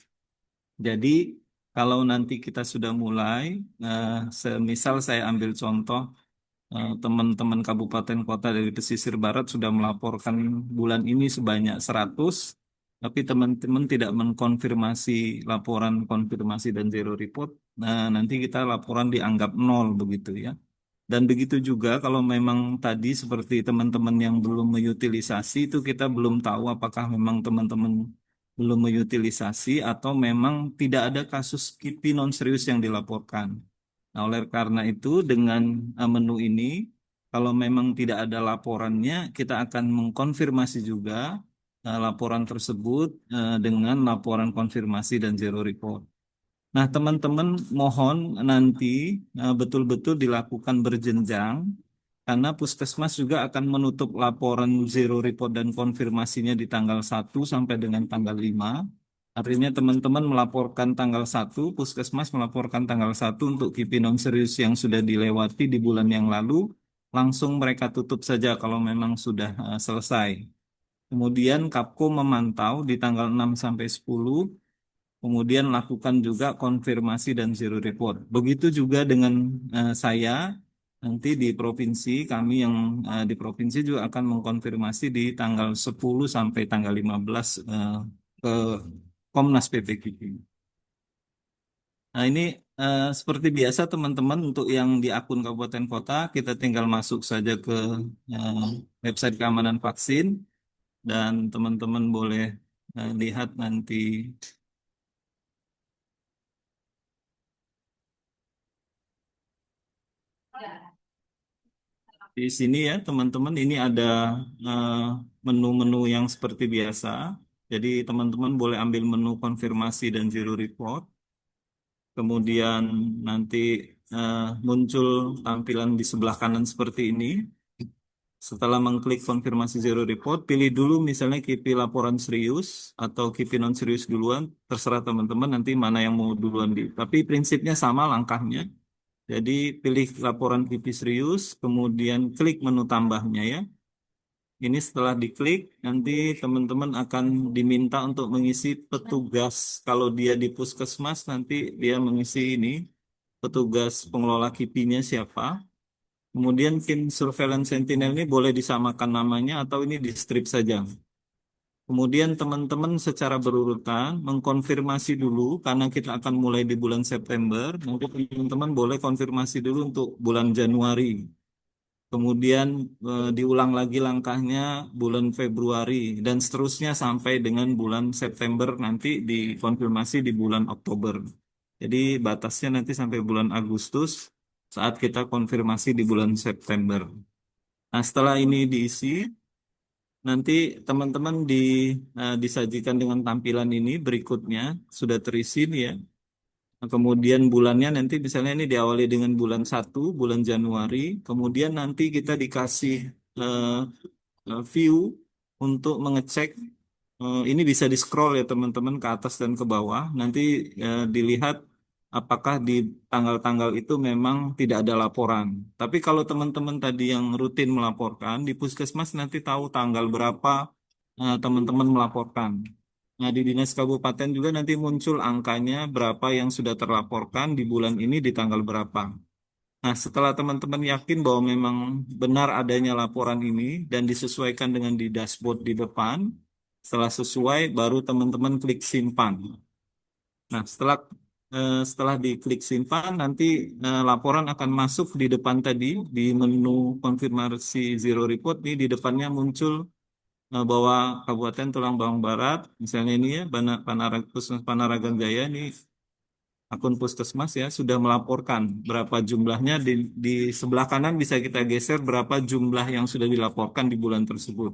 Jadi kalau nanti kita sudah mulai, semisal saya ambil contoh teman-teman kabupaten kota dari pesisir barat sudah melaporkan bulan ini sebanyak 100, tapi teman-teman tidak mengkonfirmasi laporan konfirmasi dan zero report, nah nanti kita laporan dianggap nol begitu ya. Dan begitu juga kalau memang tadi seperti teman-teman yang belum mengutilisasi itu kita belum tahu apakah memang teman-teman belum mengutilisasi atau memang tidak ada kasus KIPI non serius yang dilaporkan. Nah, oleh karena itu dengan menu ini kalau memang tidak ada laporannya kita akan mengkonfirmasi juga laporan tersebut dengan laporan konfirmasi dan zero report. Nah, teman-teman mohon nanti betul-betul dilakukan berjenjang karena Puskesmas juga akan menutup laporan zero report dan konfirmasinya di tanggal 1 sampai dengan tanggal 5. Artinya teman-teman melaporkan tanggal 1, Puskesmas melaporkan tanggal 1 untuk KIPI non serius yang sudah dilewati di bulan yang lalu, langsung mereka tutup saja kalau memang sudah selesai. Kemudian Kapko memantau di tanggal 6 sampai 10. Kemudian lakukan juga konfirmasi dan zero report. Begitu juga dengan saya, Nanti di provinsi, kami yang di provinsi juga akan mengkonfirmasi di tanggal 10 sampai tanggal 15 ke Komnas PPKP. Nah, ini seperti biasa teman-teman untuk yang di akun kabupaten kota, kita tinggal masuk saja ke eh, website keamanan vaksin dan teman-teman boleh lihat nanti di sini ya teman-teman. Ini ada eh, menu-menu yang seperti biasa. Jadi teman-teman boleh ambil menu konfirmasi dan zero report. Kemudian nanti muncul tampilan di sebelah kanan seperti ini. Setelah mengklik konfirmasi zero report, pilih dulu misalnya KIPI laporan serius atau KIPI non serius duluan. Terserah teman-teman nanti mana yang mau duluan di. Tapi prinsipnya sama langkahnya. Jadi pilih laporan KIPI serius, kemudian klik menu tambahnya ya. Ini setelah diklik, nanti teman-teman akan diminta untuk mengisi petugas. Kalau dia di puskesmas, nanti dia mengisi ini, petugas pengelola KIPI-nya siapa. Kemudian tim surveillance sentinel ini boleh disamakan namanya atau ini di strip saja. Kemudian teman-teman secara berurutan mengkonfirmasi dulu karena kita akan mulai di bulan September. Nanti teman-teman boleh konfirmasi dulu untuk bulan Januari. Kemudian diulang lagi langkahnya bulan Februari dan seterusnya sampai dengan bulan September nanti dikonfirmasi di bulan Oktober. Jadi batasnya nanti sampai bulan Agustus saat kita konfirmasi di bulan September. Nah, setelah ini diisi, nanti teman-teman disajikan dengan tampilan ini berikutnya sudah terisi nih ya. Nah, kemudian bulannya nanti misalnya ini diawali dengan bulan 1, bulan Januari. Kemudian nanti kita dikasih eh, view untuk mengecek. Ini bisa di-scroll ya teman-teman ke atas dan ke bawah. Nanti dilihat apakah di tanggal-tanggal itu memang tidak ada laporan. Tapi kalau teman-teman tadi yang rutin melaporkan, di puskesmas nanti tahu tanggal berapa teman-teman melaporkan. Nah, di dinas kabupaten juga nanti muncul angkanya berapa yang sudah terlaporkan di bulan ini di tanggal berapa. Nah, setelah teman-teman yakin bahwa memang benar adanya laporan ini dan disesuaikan dengan di dashboard di depan, setelah sesuai baru teman-teman klik simpan. Nah, setelah diklik simpan, nanti laporan akan masuk di depan tadi di menu konfirmasi zero report. Nih di depannya muncul bahwa Kabupaten Tulang Bawang Barat, misalnya ini ya, Puskesmas Panaragan Jaya ini akun puskesmas ya sudah melaporkan berapa jumlahnya di sebelah kanan bisa kita geser berapa jumlah yang sudah dilaporkan di bulan tersebut.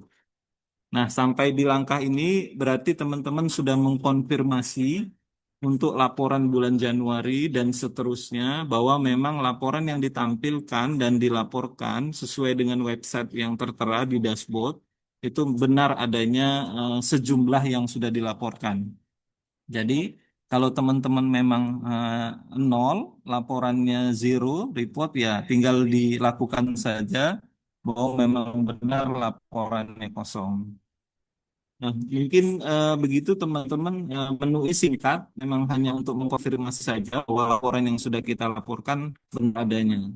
Nah, sampai di langkah ini berarti teman-teman sudah mengkonfirmasi untuk laporan bulan Januari dan seterusnya bahwa memang laporan yang ditampilkan dan dilaporkan sesuai dengan website yang tertera di dashboard itu benar adanya sejumlah yang sudah dilaporkan. Jadi kalau teman-teman memang nol, laporannya zero report ya tinggal dilakukan saja bahwa memang benar laporannya kosong. Nah, mungkin begitu teman-teman, menu ini singkat, memang hanya untuk mengkonfirmasi saja bahwa laporan yang sudah kita laporkan benar adanya.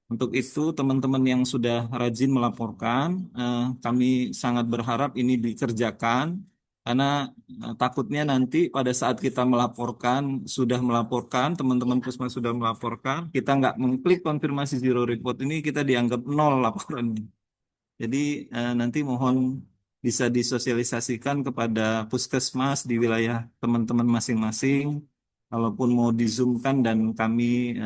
Untuk itu, teman-teman yang sudah rajin melaporkan, kami sangat berharap ini dikerjakan, karena takutnya nanti pada saat kita melaporkan, sudah melaporkan, teman-teman Pusmas sudah melaporkan, kita nggak mengklik konfirmasi zero report ini, kita dianggap nol laporan. Jadi nanti mohon bisa disosialisasikan kepada puskesmas di wilayah teman-teman masing-masing. Kalaupun mau di-zoom-kan dan kami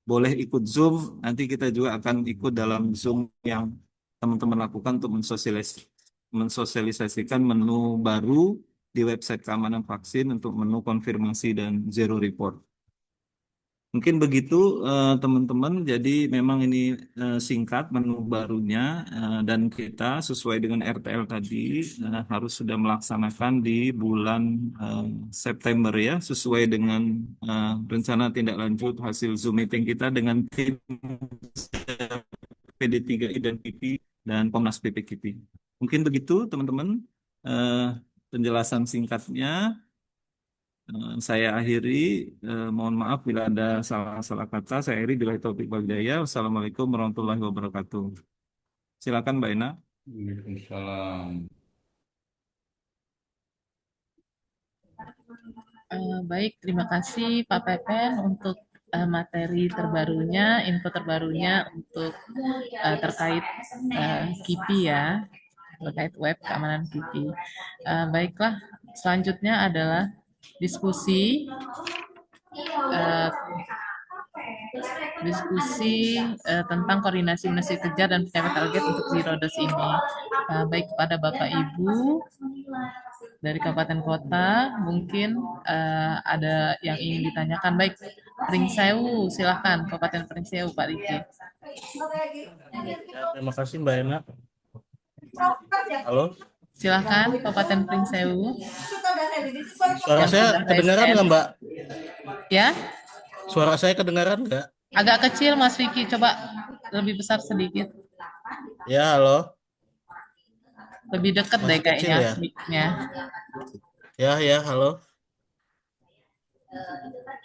boleh ikut Zoom, nanti kita juga akan ikut dalam Zoom yang teman-teman lakukan untuk mensosialisasikan menu baru di website keamanan vaksin untuk menu konfirmasi dan zero report. Mungkin begitu teman-teman. Jadi memang ini singkat menu barunya dan kita sesuai dengan RTL tadi harus sudah melaksanakan di bulan eh, September ya, sesuai dengan rencana tindak lanjut hasil Zoom meeting kita dengan tim PD3I dan KIPI dan Komnas PPKP. Mungkin begitu teman-teman penjelasan singkatnya. Saya akhiri. Mohon maaf bila ada salah-salah kata. Saya akhiri bila taufik wal hidayah. Wassalamualaikum warahmatullahi wabarakatuh. Silakan Mbak Ena. Waalaikumsalam. Baik, terima kasih Pak Pepen untuk materi terbarunya, info terbarunya untuk terkait KIPI ya, terkait web keamanan KIPI. Baiklah, selanjutnya adalah diskusi eh, tentang koordinasi imunisasi kejar dan pencapaian target untuk Zero Dose ini. Baik kepada Bapak Ibu dari kabupaten kota, mungkin ada yang ingin ditanyakan. Baik, Pringsewu, silakan Kabupaten Pringsewu, Pak Riki. Terima kasih Mbak Ena. Halo, Silakan Kabupaten Pringsewu. suara Yang saya sudah kedengaran TSN. nggak Mbak? Ya, Suara saya kedengaran nggak? agak kecil Mas Riki, coba lebih besar sedikit. Ya, halo. Lebih dekat deh Masih kecil kayaknya ya? mic-nya. Ya, halo.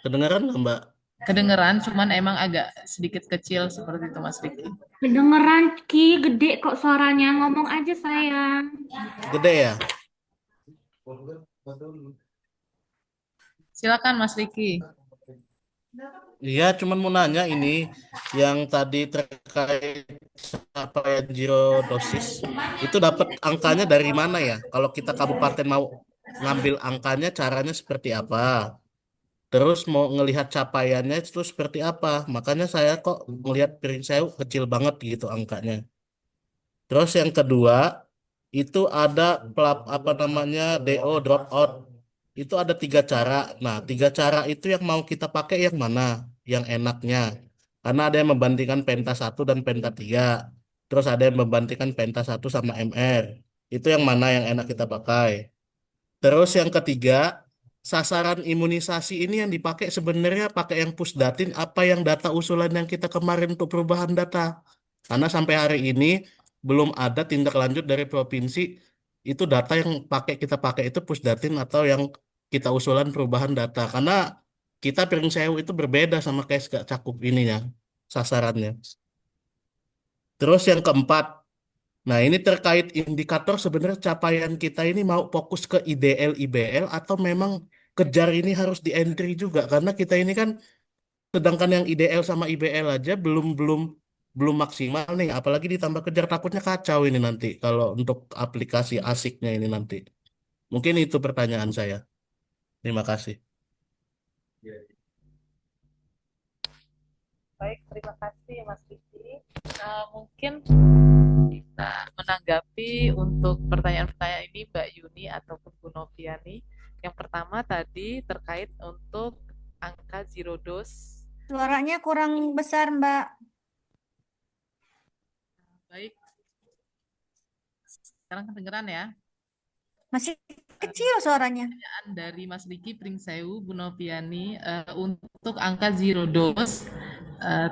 Kedengaran nggak Mbak? Kedengeran, cuman emang agak sedikit kecil seperti itu Mas Riki. Kedengeran Ki, gede kok suaranya. Ngomong aja sayang. Gede ya? Silakan Mas Riki. Iya, cuman mau nanya ini yang tadi terkait capaian zero dosis itu dapat angkanya dari mana ya? Kalau kita kabupaten mau ngambil angkanya, caranya seperti apa? Terus mau ngelihat capaiannya itu seperti apa? Makanya saya kok ngelihat piring saya kecil banget gitu angkanya. Terus yang kedua itu ada apa namanya DO drop out. Itu ada 3 cara. Nah, 3 cara itu yang mau kita pakai yang mana? Yang enaknya. Karena ada yang membandingkan Penta 1 dan Penta 3. Terus ada yang membandingkan Penta 1 sama MR. Itu yang mana yang enak kita pakai. Terus yang ketiga, sasaran imunisasi ini yang dipakai sebenarnya pakai yang pusdatin apa yang data usulan yang kita kemarin untuk perubahan data. Karena sampai hari ini belum ada tindak lanjut dari provinsi itu data yang kita pakai itu pusdatin atau yang kita usulan perubahan data. Karena kita piring sewu itu berbeda sama kayak gak cakup ininya sasarannya. Terus yang keempat, nah, ini terkait indikator sebenarnya capaian kita ini mau fokus ke IDL, IBL atau memang kejar ini harus di entry juga karena kita ini kan sedangkan yang IDL sama IBL aja belum belum belum maksimal nih, apalagi ditambah kejar takutnya kacau ini nanti kalau untuk aplikasi asiknya ini nanti. Mungkin itu pertanyaan saya. Terima kasih. Baik, terima kasih Mas Riki. Mungkin bisa menanggapi untuk pertanyaan-pertanyaan ini Mbak Yuni ataupun Bu Noviani. Yang pertama tadi terkait untuk angka zero dose. Suaranya kurang besar, Mbak. Baik, sekarang kedengeran ya. Masih kecil suaranya. Pertanyaan dari Mas Riki Pringsewu, Bu Noviani, untuk angka zero dose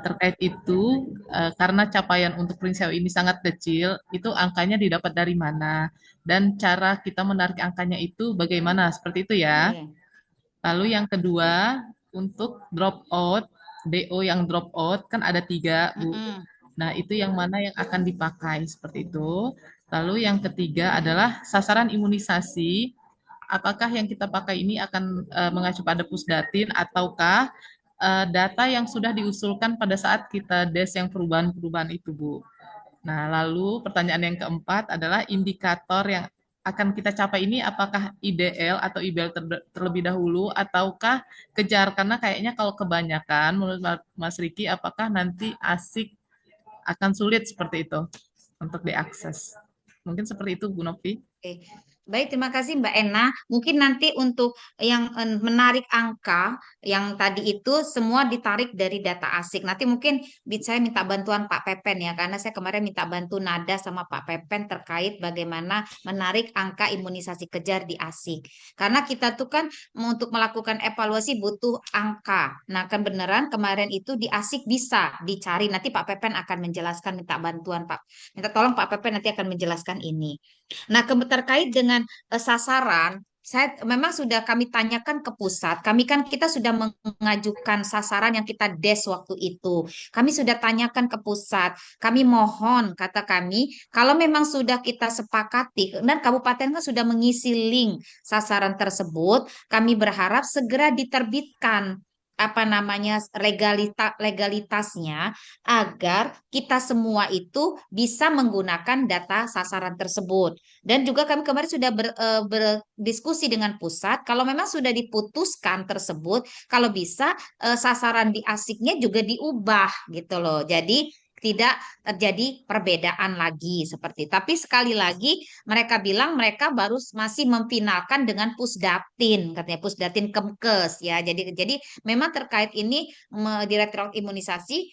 terkait itu karena capaian untuk Pringsewu ini sangat kecil, itu angkanya didapat dari mana dan cara kita menarik angkanya itu bagaimana, seperti itu ya. Lalu yang kedua untuk drop out, DO yang drop out kan ada 3 Bu. Nah itu yang mana yang akan dipakai seperti itu. Lalu yang ketiga adalah sasaran imunisasi. Apakah yang kita pakai ini akan mengacu pada pusdatin ataukah data yang sudah diusulkan pada saat kita des yang perubahan-perubahan itu, Bu. Nah, lalu pertanyaan yang keempat adalah indikator yang akan kita capai ini apakah IDL atau IBL terlebih dahulu ataukah kejar? Karena kayaknya kalau kebanyakan menurut Mas Riki apakah nanti asik akan sulit seperti itu untuk diakses. Mungkin seperti itu Bu Novi. Oke. Baik, terima kasih Mbak Ena. Mungkin nanti untuk yang menarik angka yang tadi itu semua ditarik dari data asik. Nanti mungkin saya minta bantuan Pak Pepen ya, karena saya kemarin minta bantu Nada sama Pak Pepen terkait bagaimana menarik angka imunisasi kejar di asik. Karena kita tuh kan untuk melakukan evaluasi butuh angka. Nah, kan beneran kemarin itu di asik bisa dicari. Nanti Pak Pepen akan menjelaskan, minta bantuan Pak. Minta tolong Pak Pepen nanti akan menjelaskan ini. Nah, terkait dengan sasaran, memang sudah kami tanyakan ke pusat. Kita sudah mengajukan sasaran yang kita des waktu itu. Kami sudah tanyakan ke pusat. Kami mohon, kata kami, kalau memang sudah kita sepakati dan kabupaten kan sudah mengisi link sasaran tersebut, kami berharap segera diterbitkan apa namanya legalitasnya agar kita semua itu bisa menggunakan data sasaran tersebut. Dan juga kami kemarin sudah berdiskusi dengan pusat, kalau memang sudah diputuskan tersebut, kalau bisa sasaran di asiknya juga diubah gitu loh. Jadi tidak terjadi perbedaan lagi seperti. Tapi sekali lagi mereka bilang mereka baru masih memfinalkan dengan Pusdatin, katanya Pusdatin Kemkes ya. Jadi memang terkait ini Direktorat Imunisasi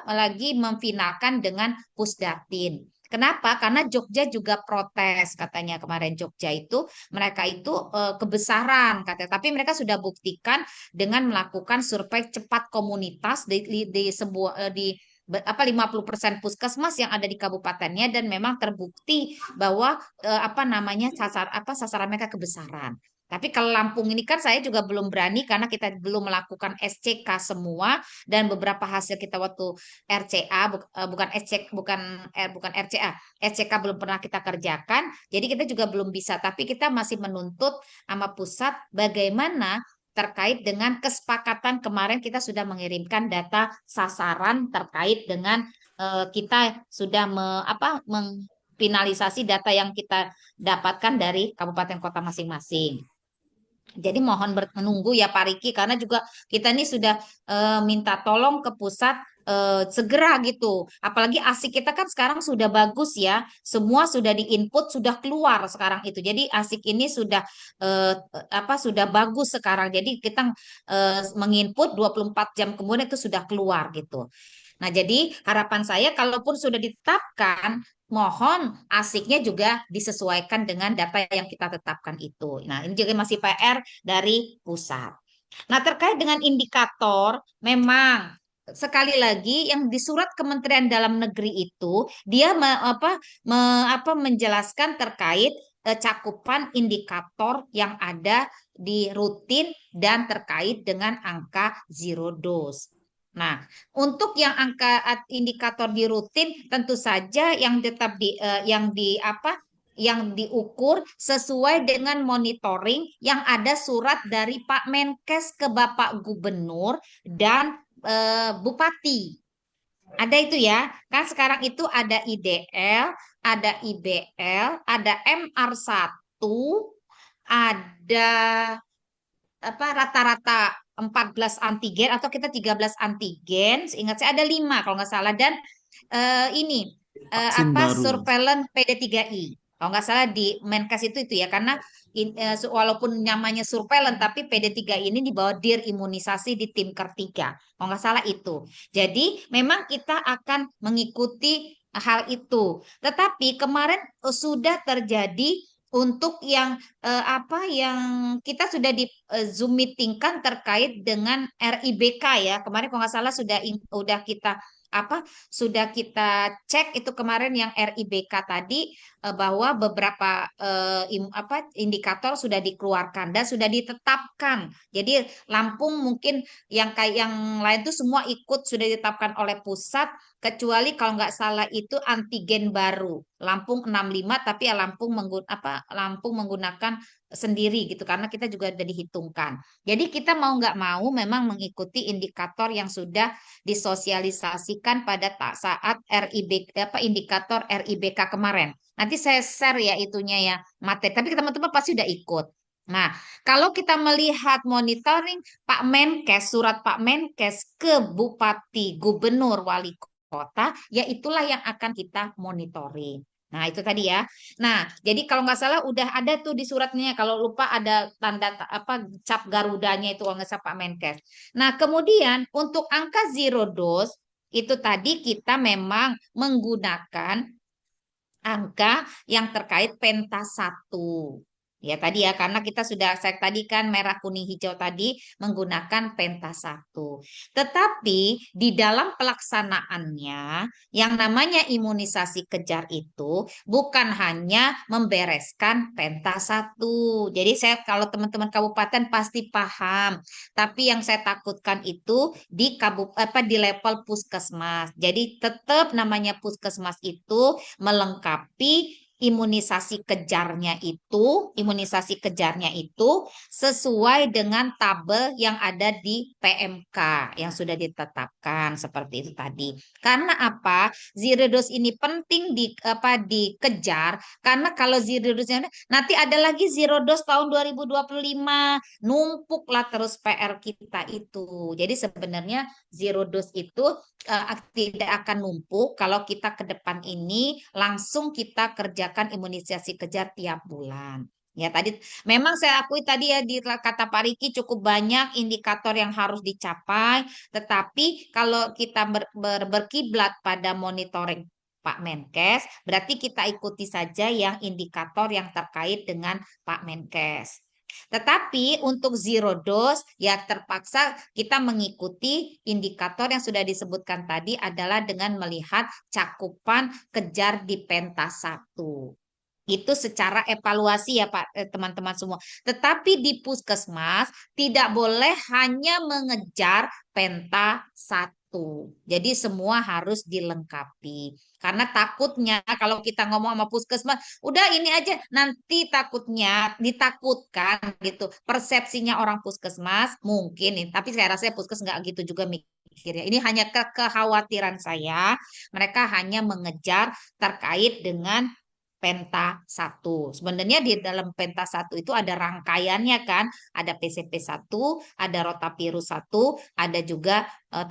lagi memfinalkan dengan Pusdatin. Kenapa? Karena Jogja juga protes katanya kemarin Jogja itu mereka itu kebesaran katanya, tapi mereka sudah buktikan dengan melakukan survei cepat komunitas di sebuah di 50% puskesmas yang ada di kabupatennya dan memang terbukti bahwa sasaran mereka kebesaran. Tapi kalau Lampung ini kan saya juga belum berani karena kita belum melakukan SCK semua dan beberapa hasil kita waktu RCA bukan SCK bukan RCA SCK belum pernah kita kerjakan. Jadi kita juga belum bisa tapi kita masih menuntut sama pusat bagaimana terkait dengan kesepakatan kemarin kita sudah mengirimkan data sasaran terkait dengan kita sudah mengfinalisasi data yang kita dapatkan dari kabupaten kota masing-masing. Jadi mohon menunggu ya Pak Riki karena juga kita ini sudah minta tolong ke pusat segera gitu. Apalagi ASIK kita kan sekarang sudah bagus ya. Semua sudah diinput, sudah keluar sekarang itu. Jadi ASIK ini sudah sudah bagus sekarang. Jadi kita menginput 24 jam kemudian itu sudah keluar gitu. Nah, jadi harapan saya kalaupun sudah ditetapkan, mohon asiknya juga disesuaikan dengan data yang kita tetapkan itu. Nah, ini juga masih PR dari pusat. Nah, terkait dengan indikator, memang sekali lagi yang di surat Kementerian Dalam Negeri itu dia menjelaskan terkait cakupan indikator yang ada di rutin dan terkait dengan angka zero dose. Nah, untuk yang angka indikator di rutin tentu saja yang tetap yang diukur sesuai dengan monitoring yang ada surat dari Pak Menkes ke Bapak Gubernur dan Bupati. Ada itu ya. Kan sekarang itu ada IDL, ada IBL, ada MR1, ada rata-rata 14 antigen atau kita 13 antigen, seingat saya ada 5 kalau nggak salah dan ini Vaksin baru. surveillance PD3I. Kalau nggak salah di Menkes itu ya karena walaupun namanya surveillance tapi PD3I ini di bawah Dir Imunisasi di tim ketiga. Kalau nggak salah itu. Jadi memang kita akan mengikuti hal itu. Tetapi kemarin sudah terjadi untuk yang yang kita sudah di Zoom meetingkan terkait dengan RIBK ya. Kemarin kalau nggak salah sudah kita sudah kita cek itu kemarin yang RIBK tadi bahwa beberapa indikator sudah dikeluarkan dan sudah ditetapkan. Jadi Lampung mungkin yang kayak yang lain itu semua ikut sudah ditetapkan oleh pusat kecuali kalau nggak salah itu antigen baru. Lampung 65 tapi ya Lampung menggunakan sendiri gitu karena kita juga sudah dihitungkan. Jadi kita mau nggak mau memang mengikuti indikator yang sudah disosialisasikan pada saat indikator RIBK kemarin. Nanti saya share ya itunya ya materi. Tapi teman-teman pasti udah ikut. Nah, kalau kita melihat monitoring Pak Menkes, surat Pak Menkes ke Bupati, Gubernur, Wali Kota, ya itulah yang akan kita monitoring. Nah, itu tadi ya. Nah, jadi kalau nggak salah udah ada tuh di suratnya. Kalau lupa ada tanda cap Garudanya itu kalau nggak salah Pak Menkes. Nah, kemudian untuk angka zero dose itu tadi kita memang menggunakan angka yang terkait penta 1. Ya tadi ya, karena kita sudah saya tadi kan merah kuning hijau tadi menggunakan penta 1. Tetapi di dalam pelaksanaannya yang namanya imunisasi kejar itu bukan hanya membereskan penta 1. Jadi saya kalau teman-teman kabupaten pasti paham. Tapi yang saya takutkan itu di level puskesmas. Jadi tetap namanya puskesmas itu melengkapi imunisasi kejarnya itu sesuai dengan tabel yang ada di PMK yang sudah ditetapkan seperti itu tadi. Karena apa? Zero dose ini penting dikejar karena kalau zero dose nanti ada lagi zero dose tahun 2025, numpuklah terus PR kita itu. Jadi sebenarnya zero dose itu tidak akan numpuk kalau kita ke depan ini langsung kita kerjakan imunisasi kejar tiap bulan. Ya tadi memang saya akui tadi ya di kata Pak Riki cukup banyak indikator yang harus dicapai, tetapi kalau kita berkiblat pada monitoring Pak Menkes, berarti kita ikuti saja yang indikator yang terkait dengan Pak Menkes. Tetapi untuk zero dose ya terpaksa kita mengikuti indikator yang sudah disebutkan tadi adalah dengan melihat cakupan kejar di penta 1. Itu secara evaluasi ya Pak teman-teman semua. Tetapi di puskesmas tidak boleh hanya mengejar penta 1. Jadi semua harus dilengkapi. Karena takutnya kalau kita ngomong sama puskesmas, udah ini aja nanti takutnya ditakutkan gitu. Persepsinya orang puskesmas mungkin nih, tapi saya rasa puskes nggak gitu juga mikirnya. Ini hanya kekhawatiran saya. Mereka hanya mengejar terkait dengan penta 1. Sebenarnya di dalam penta 1 itu ada rangkaiannya kan, ada PCP 1, ada rotavirus 1, ada juga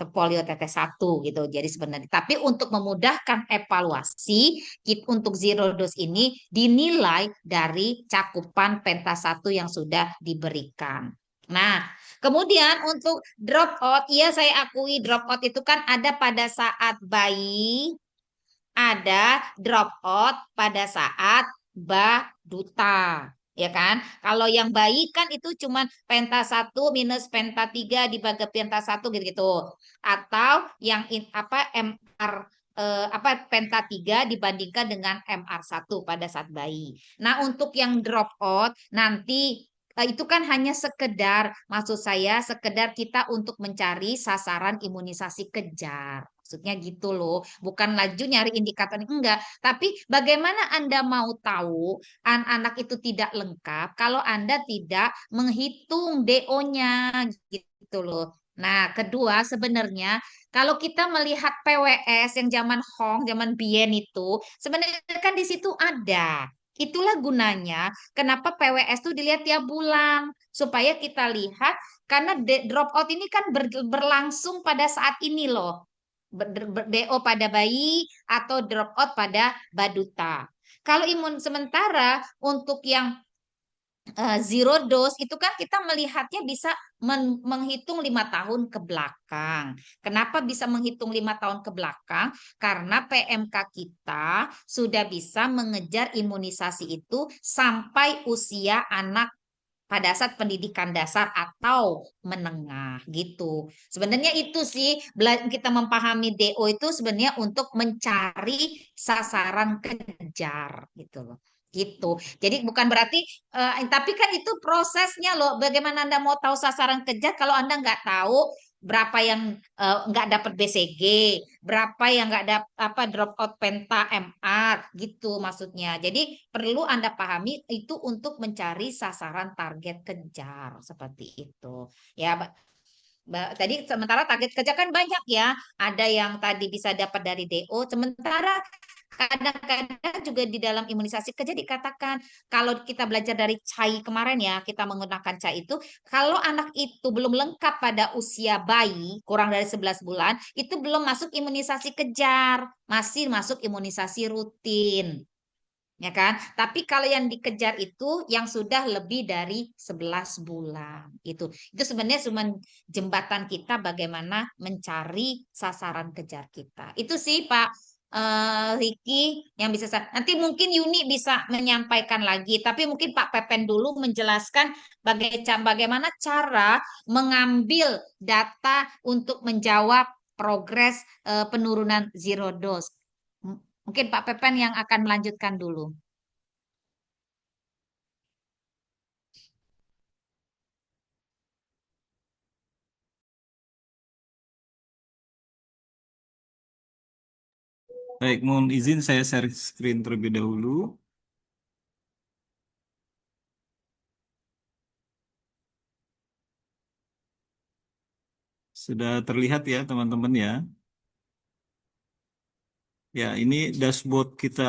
polio tetes 1 gitu. Jadi sebenarnya tapi untuk memudahkan evaluasi untuk zero dose ini dinilai dari cakupan penta 1 yang sudah diberikan. Nah, kemudian untuk drop out, iya saya akui drop out itu kan ada pada saat bayi, ada drop out pada saat baduta, ya kan? Kalau yang bayi kan itu cuma penta 1 minus penta 3 dibagi penta 1 gitu-gitu. Atau yang MR penta 3 dibandingkan dengan MR 1 pada saat bayi. Nah, untuk yang drop out nanti itu kan hanya sekedar, maksud saya sekedar kita untuk mencari sasaran imunisasi kejar. Maksudnya gitu loh, bukan laju nyari indikator enggak, tapi bagaimana Anda mau tahu anak itu tidak lengkap kalau Anda tidak menghitung DO-nya gitu loh. Nah, kedua sebenarnya kalau kita melihat PWS yang zaman Hong, zaman Bien itu, sebenarnya kan di situ ada. Itulah gunanya kenapa PWS itu dilihat tiap bulan supaya kita lihat karena drop out ini kan berlangsung pada saat ini loh. DO pada bayi atau drop out pada baduta. Kalau imun sementara untuk yang zero dose itu kan kita melihatnya bisa menghitung 5 tahun ke belakang. Kenapa bisa menghitung 5 tahun ke belakang? Karena PMK kita sudah bisa mengejar imunisasi itu sampai usia anak pada saat pendidikan dasar atau menengah gitu. Sebenarnya itu sih kita memahami DO itu sebenarnya untuk mencari sasaran kejar gitu loh. Gitu. Jadi bukan berarti tapi kan itu prosesnya loh. Bagaimana Anda mau tahu sasaran kejar kalau Anda nggak tahu berapa yang nggak dapat BCG, berapa yang nggak dapat drop out penta MR gitu maksudnya. Jadi perlu Anda pahami itu untuk mencari sasaran target kejar seperti itu. Ya, tadi sementara target kerja kan banyak ya. Ada yang tadi bisa dapat dari DO, sementara kadang-kadang juga di dalam imunisasi kerja dikatakan kalau kita belajar dari CHAI kemarin ya, kita menggunakan CHAI itu, kalau anak itu belum lengkap pada usia bayi, kurang dari 11 bulan, itu belum masuk imunisasi kejar, masih masuk imunisasi rutin. Ya kan? Tapi kalau yang dikejar itu yang sudah lebih dari 11 bulan. Itu sebenarnya cuma jembatan kita bagaimana mencari sasaran kejar kita. Itu sih Pak Ricky yang bisa nanti mungkin Yuni bisa menyampaikan lagi, tapi mungkin Pak Pepen dulu menjelaskan bagaimana cara mengambil data untuk menjawab progres penurunan zero dose. Mungkin Pak Pepen yang akan melanjutkan dulu. Baik, mohon izin saya share screen terlebih dahulu. Sudah terlihat ya teman-teman ya. Ya, ini dashboard kita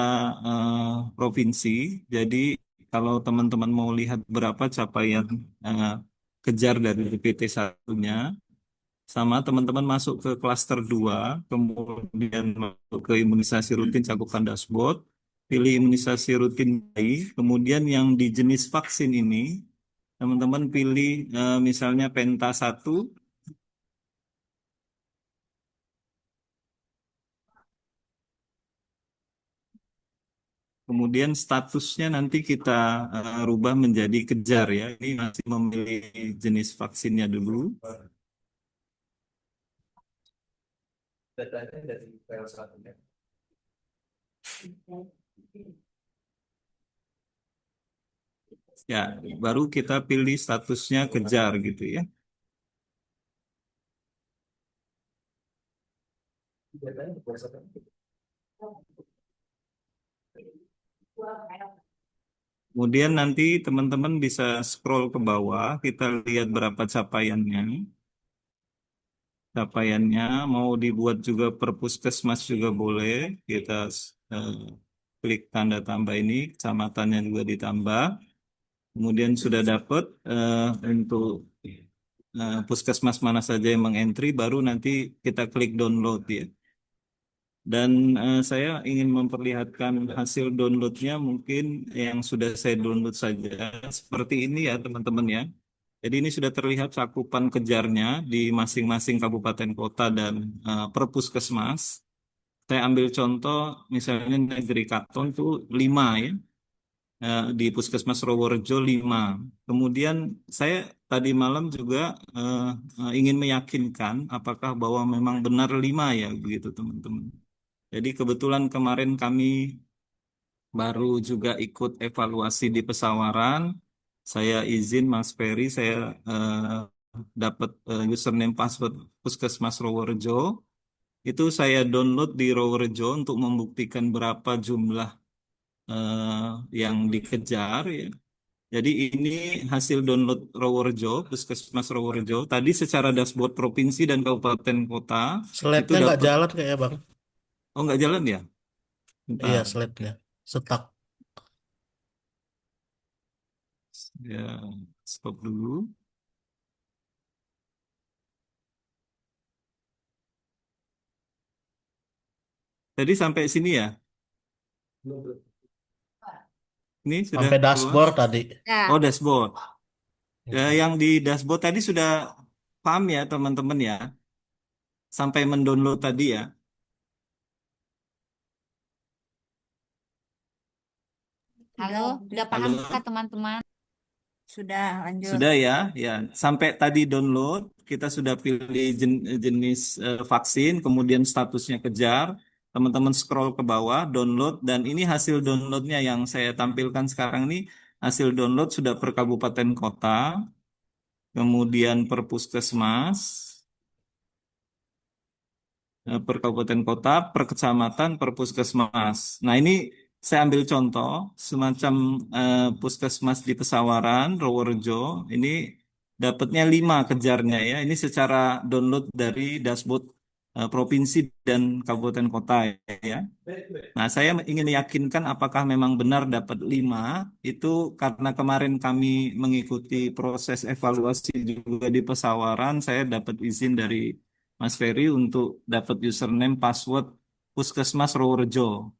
provinsi. Jadi kalau teman-teman mau lihat berapa capaian eh, kejar dari DPT 1-nya, sama teman-teman masuk ke klaster 2, kemudian masuk ke imunisasi rutin cakupan dashboard, pilih imunisasi rutin bayi, kemudian yang di jenis vaksin ini, teman-teman pilih misalnya Penta 1, kemudian statusnya nanti kita rubah menjadi kejar ya. Ini masih memilih jenis vaksinnya dulu. Ya, baru kita pilih statusnya kejar gitu ya. Kemudian nanti teman-teman bisa scroll ke bawah, kita lihat berapa capaiannya. Capaiannya mau dibuat juga per puskesmas juga boleh. Kita eh, klik tanda tambah ini, kecamatannya juga ditambah. Kemudian sudah dapat untuk puskesmas mana saja yang mengentry, baru nanti kita klik download ya. Dan saya ingin memperlihatkan hasil downloadnya mungkin yang sudah saya download saja. Seperti ini ya teman-teman ya. Jadi ini sudah terlihat cakupan kejarnya di masing-masing kabupaten kota dan per puskesmas. Saya ambil contoh misalnya Negeri Katon tuh 5 ya. Di Puskesmas Roworejo 5. Kemudian saya tadi malam juga ingin meyakinkan apakah bahwa memang benar 5 ya begitu teman-teman. Jadi kebetulan kemarin kami baru juga ikut evaluasi di Pesawaran. Saya izin Mas Ferry, saya dapat username password Puskesmas Roworejo. Itu saya download di Roworejo untuk membuktikan berapa jumlah yang dikejar ya. Jadi ini hasil download Roworejo, Puskesmas Roworejo. Tadi secara dashboard provinsi dan kabupaten kota itu Slide-nya nggak dapat. jalan kayaknya Bang. Oh, nggak jalan ya? Iya, Bentar. slide-nya. Stuck. Ya, stop dulu. Tadi sampai sini ya? Ini sudah Sampai keluar? dashboard tadi. Ya. Oh, dashboard. Yang di dashboard tadi sudah paham ya teman-teman ya? Sampai mendownload tadi ya? Halo, udah paham Halo? kah teman-teman? Sudah, lanjut. Sudah ya? Ya, sampai tadi download, kita sudah pilih jenis vaksin, kemudian statusnya kejar. Teman-teman scroll ke bawah, download, dan ini hasil downloadnya yang saya tampilkan sekarang ini, hasil download sudah per kabupaten kota, kemudian per puskesmas, per kabupaten kota, per kecamatan, per puskesmas. Nah, ini saya ambil contoh semacam puskesmas di Pesawaran, Roworejo. Ini dapatnya 5 kejarnya ya. Ini secara download dari dashboard provinsi dan kabupaten kota ya. Nah, saya ingin meyakinkan apakah memang benar dapat 5. Itu karena kemarin kami mengikuti proses evaluasi juga di Pesawaran, saya dapat izin dari Mas Ferry untuk dapat username password Puskesmas Roworejo.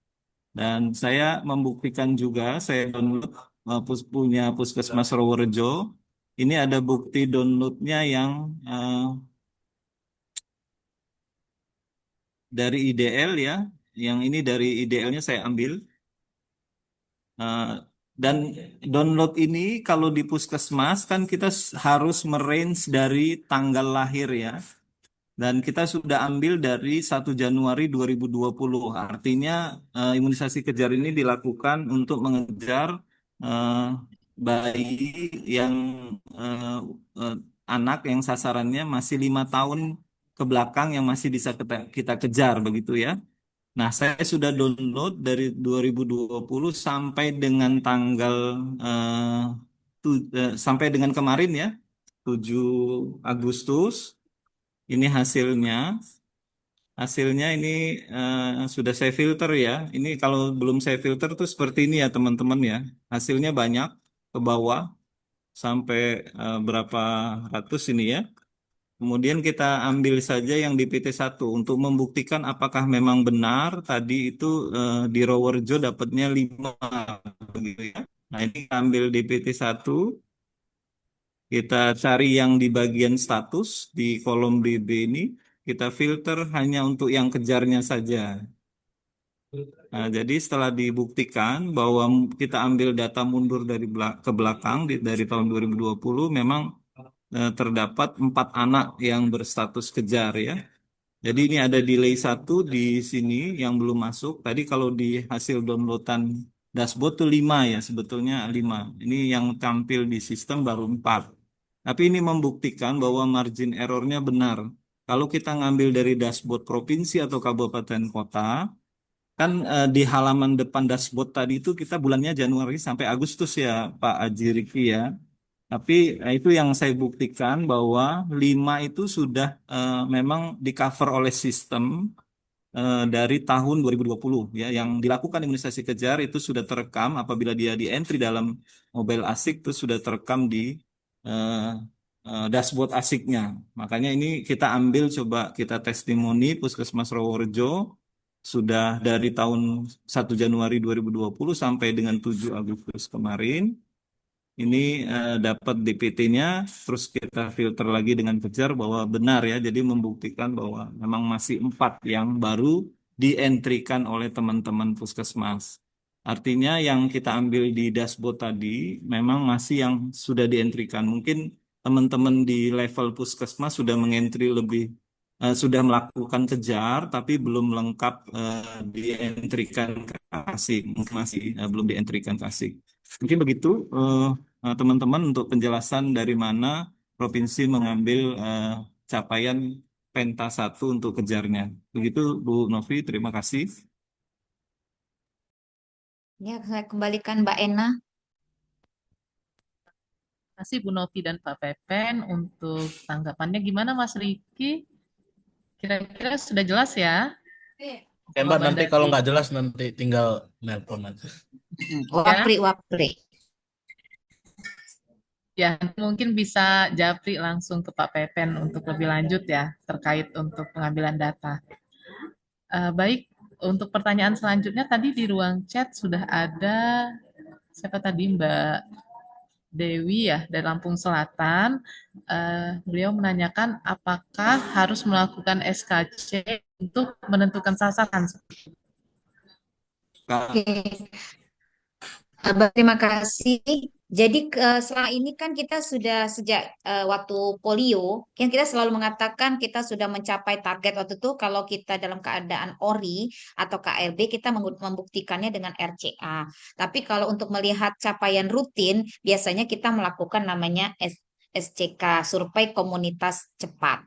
Dan saya membuktikan juga, saya download punya Puskesmas Roworejo. Ini ada bukti downloadnya yang dari IDL ya. yang ini dari IDL-nya saya ambil. Eh, dan download ini kalau di Puskesmas kan kita harus merange dari tanggal lahir ya. Dan kita sudah ambil dari 1 Januari 2020. Artinya imunisasi kejar ini dilakukan untuk mengejar eh, bayi yang eh, eh, anak yang sasarannya masih 5 tahun ke belakang yang masih bisa kita kejar begitu ya. Nah, saya sudah download dari 2020 sampai dengan tanggal sampai dengan kemarin ya, 7 Agustus. Ini hasilnya. Hasilnya ini sudah saya filter ya. Ini kalau belum saya filter tuh seperti ini ya teman-teman ya. Hasilnya banyak ke bawah sampai berapa ratus ini ya. Kemudian kita ambil saja yang di PT1 untuk membuktikan apakah memang benar tadi itu di Rowerjo dapatnya 5 begitu ya. Nah, ini kita ambil di PT1, kita cari yang di bagian status di kolom DB ini, kita filter hanya untuk yang kejarnya saja. Nah, jadi setelah dibuktikan bahwa kita ambil data mundur dari ke belakang dari tahun 2020, memang terdapat 4 anak yang berstatus kejar ya. Jadi ini ada delay 1 di sini yang belum masuk. Tadi kalau di hasil downloadan dashboard tuh 5 ya, sebetulnya 5. Ini yang tampil di sistem baru 4. Tapi ini membuktikan bahwa margin errornya benar. Kalau kita ngambil dari dashboard provinsi atau kabupaten kota, kan di halaman depan dashboard tadi itu kita bulannya Januari sampai Agustus ya Pak Aji Riki ya. Tapi itu yang saya buktikan bahwa 5 itu sudah memang di cover oleh sistem dari tahun 2020 ya. Yang dilakukan imunisasi kejar itu sudah terekam apabila dia di entry dalam mobile ASIC itu sudah terekam di eh, dashboard ASIC-nya. Makanya ini kita ambil coba kita testimoni Puskesmas Roworejo sudah dari tahun 1 Januari 2020 sampai dengan 7 Agustus kemarin. Ini dapat DPT-nya, terus kita filter lagi dengan kejar bahwa benar ya. Jadi membuktikan bahwa memang masih 4 yang baru dientrikan oleh teman-teman Puskesmas. Artinya yang kita ambil di dashboard tadi memang masih yang sudah dientrikan. Mungkin teman-teman di level Puskesmas sudah mengentri lebih, sudah melakukan kejar, tapi belum lengkap dientrikan ke ASIC. Mungkin masih belum dientrikan ke ASIC. Mungkin begitu teman-teman untuk penjelasan dari mana provinsi mengambil capaian Penta 1 untuk kejarnya. Begitu Bu Novi, terima kasih. Ya, saya kembalikan Mbak Ena. Terima kasih Bu Novi dan Pak Pepen untuk tanggapannya. Gimana Mas Riki? Kira-kira sudah jelas ya? Oke, Mbak, nanti kalau nggak jelas nanti tinggal nelpon aja. Wapri, Wapri. Ya, mungkin bisa Japri langsung ke Pak Pepen untuk lebih lanjut ya, terkait untuk pengambilan data. Baik, untuk pertanyaan selanjutnya tadi di ruang chat sudah ada, siapa tadi Mbak Dewi ya, dari Lampung Selatan. Beliau menanyakan apakah harus melakukan SKC untuk menentukan sasaran. Oke. Terima kasih. Jadi selama ini kan kita sudah sejak waktu polio, yang kita selalu mengatakan kita sudah mencapai target waktu itu kalau kita dalam keadaan ORI atau KLB kita membuktikannya dengan RCA. Tapi kalau untuk melihat capaian rutin, biasanya kita melakukan namanya SCK, Survei Komunitas Cepat.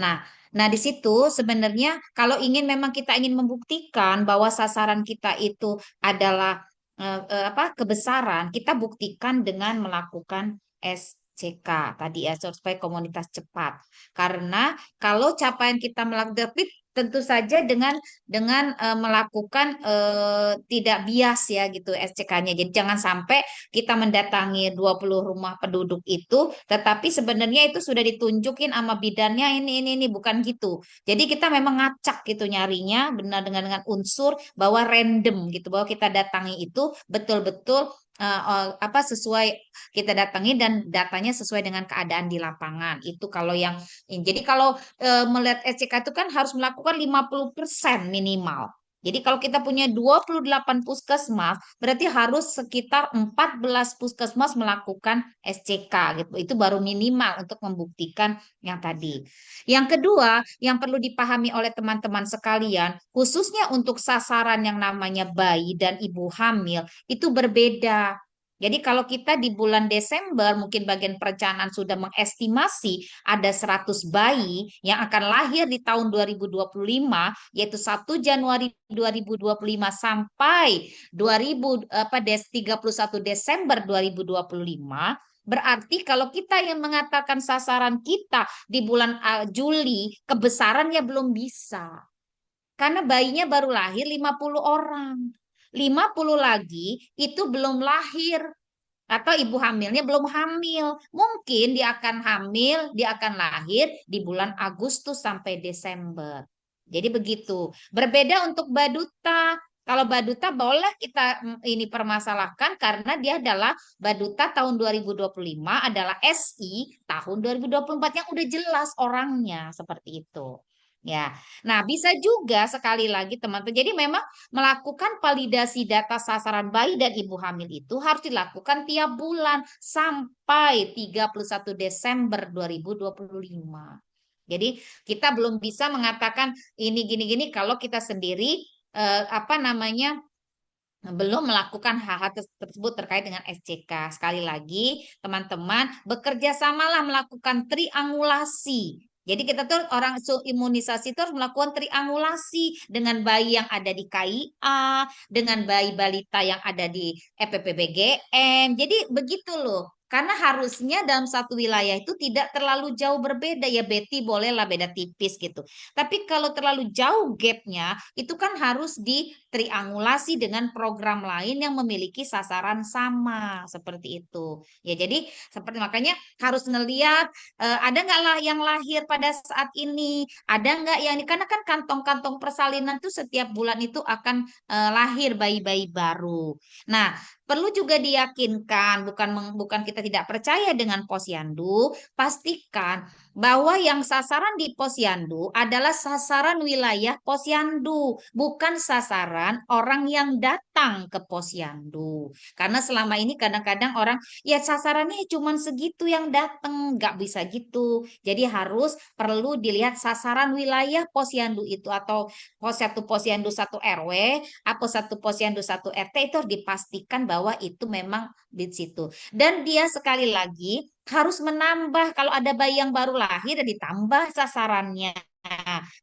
Nah, nah di situ sebenarnya kalau memang kita ingin membuktikan bahwa sasaran kita itu adalah kebesaran, kita buktikan dengan melakukan SCK tadi ya, Survei Komunitas Cepat. Karena kalau capaian kita melakukan tentu saja dengan melakukan tidak bias ya gitu SCK-nya. Jadi jangan sampai kita mendatangi 20 rumah penduduk itu, tetapi sebenarnya itu sudah ditunjukin sama bidannya ini bukan gitu. Jadi kita memang ngacak gitu nyarinya benar dengan unsur bahwa random gitu, bahwa kita datangi itu betul-betul sesuai kita datangi dan datanya sesuai dengan keadaan di lapangan. Itu kalau yang jadi kalau melihat SCK itu kan harus melakukan 50% minimal. Jadi kalau kita punya 28 puskesmas, berarti harus sekitar 14 puskesmas melakukan SCK gitu. Itu baru minimal untuk membuktikan yang tadi. Yang kedua, yang perlu dipahami oleh teman-teman sekalian, khususnya untuk sasaran yang namanya bayi dan ibu hamil, itu berbeda. Jadi kalau kita di bulan Desember mungkin bagian perencanaan sudah mengestimasi ada 100 bayi yang akan lahir di tahun 2025, yaitu 1 Januari 2025 sampai 31 Desember 2025. Berarti kalau kita yang mengatakan sasaran kita di bulan Juli, kebesarannya belum bisa. Karena bayinya baru lahir 50 orang. 50 lagi itu belum lahir atau ibu hamilnya belum hamil. Mungkin dia akan hamil, dia akan lahir di bulan Agustus sampai Desember. Jadi begitu. Berbeda untuk baduta. Kalau baduta boleh kita ini permasalahkan karena dia adalah baduta tahun 2025 adalah SI tahun 2024 yang udah jelas orangnya seperti itu. Ya. Nah, bisa juga sekali lagi teman-teman. Jadi memang melakukan validasi data sasaran bayi dan ibu hamil itu harus dilakukan tiap bulan sampai 31 Desember 2025. Jadi kita belum bisa mengatakan ini gini-gini kalau kita sendiri apa namanya belum melakukan hal-hal tersebut terkait dengan SCK. Sekali lagi, teman-teman, bekerja samalah melakukan triangulasi. Jadi kita tuh orang imunisasi itu harus melakukan triangulasi dengan bayi yang ada di KIA, dengan bayi balita yang ada di EPPBGM. Jadi begitu loh. Karena harusnya dalam satu wilayah itu tidak terlalu jauh berbeda. Ya Betty bolehlah beda tipis gitu. Tapi kalau terlalu jauh gapnya, itu kan harus ditriangulasi dengan program lain yang memiliki sasaran sama seperti itu. Ya, jadi seperti makanya harus ngeliat ada nggak lah yang lahir pada saat ini, ada nggak yang ini karena kan kantong-kantong persalinan tuh setiap bulan itu akan lahir bayi-bayi baru. Nah, perlu juga diyakinkan, bukan kita tidak percaya dengan posyandu, pastikan bahwa yang sasaran di posyandu adalah sasaran wilayah posyandu, bukan sasaran orang yang datang ke posyandu. Karena selama ini kadang-kadang orang, ya sasarannya cuma segitu yang datang, nggak bisa gitu. Jadi harus perlu dilihat sasaran wilayah posyandu itu atau satu posyandu satu RW, atau satu posyandu satu RT itu harus dipastikan bahwa itu memang di situ. Dan dia sekali lagi harus menambah kalau ada bayi yang baru lahir dan ditambah sasarannya.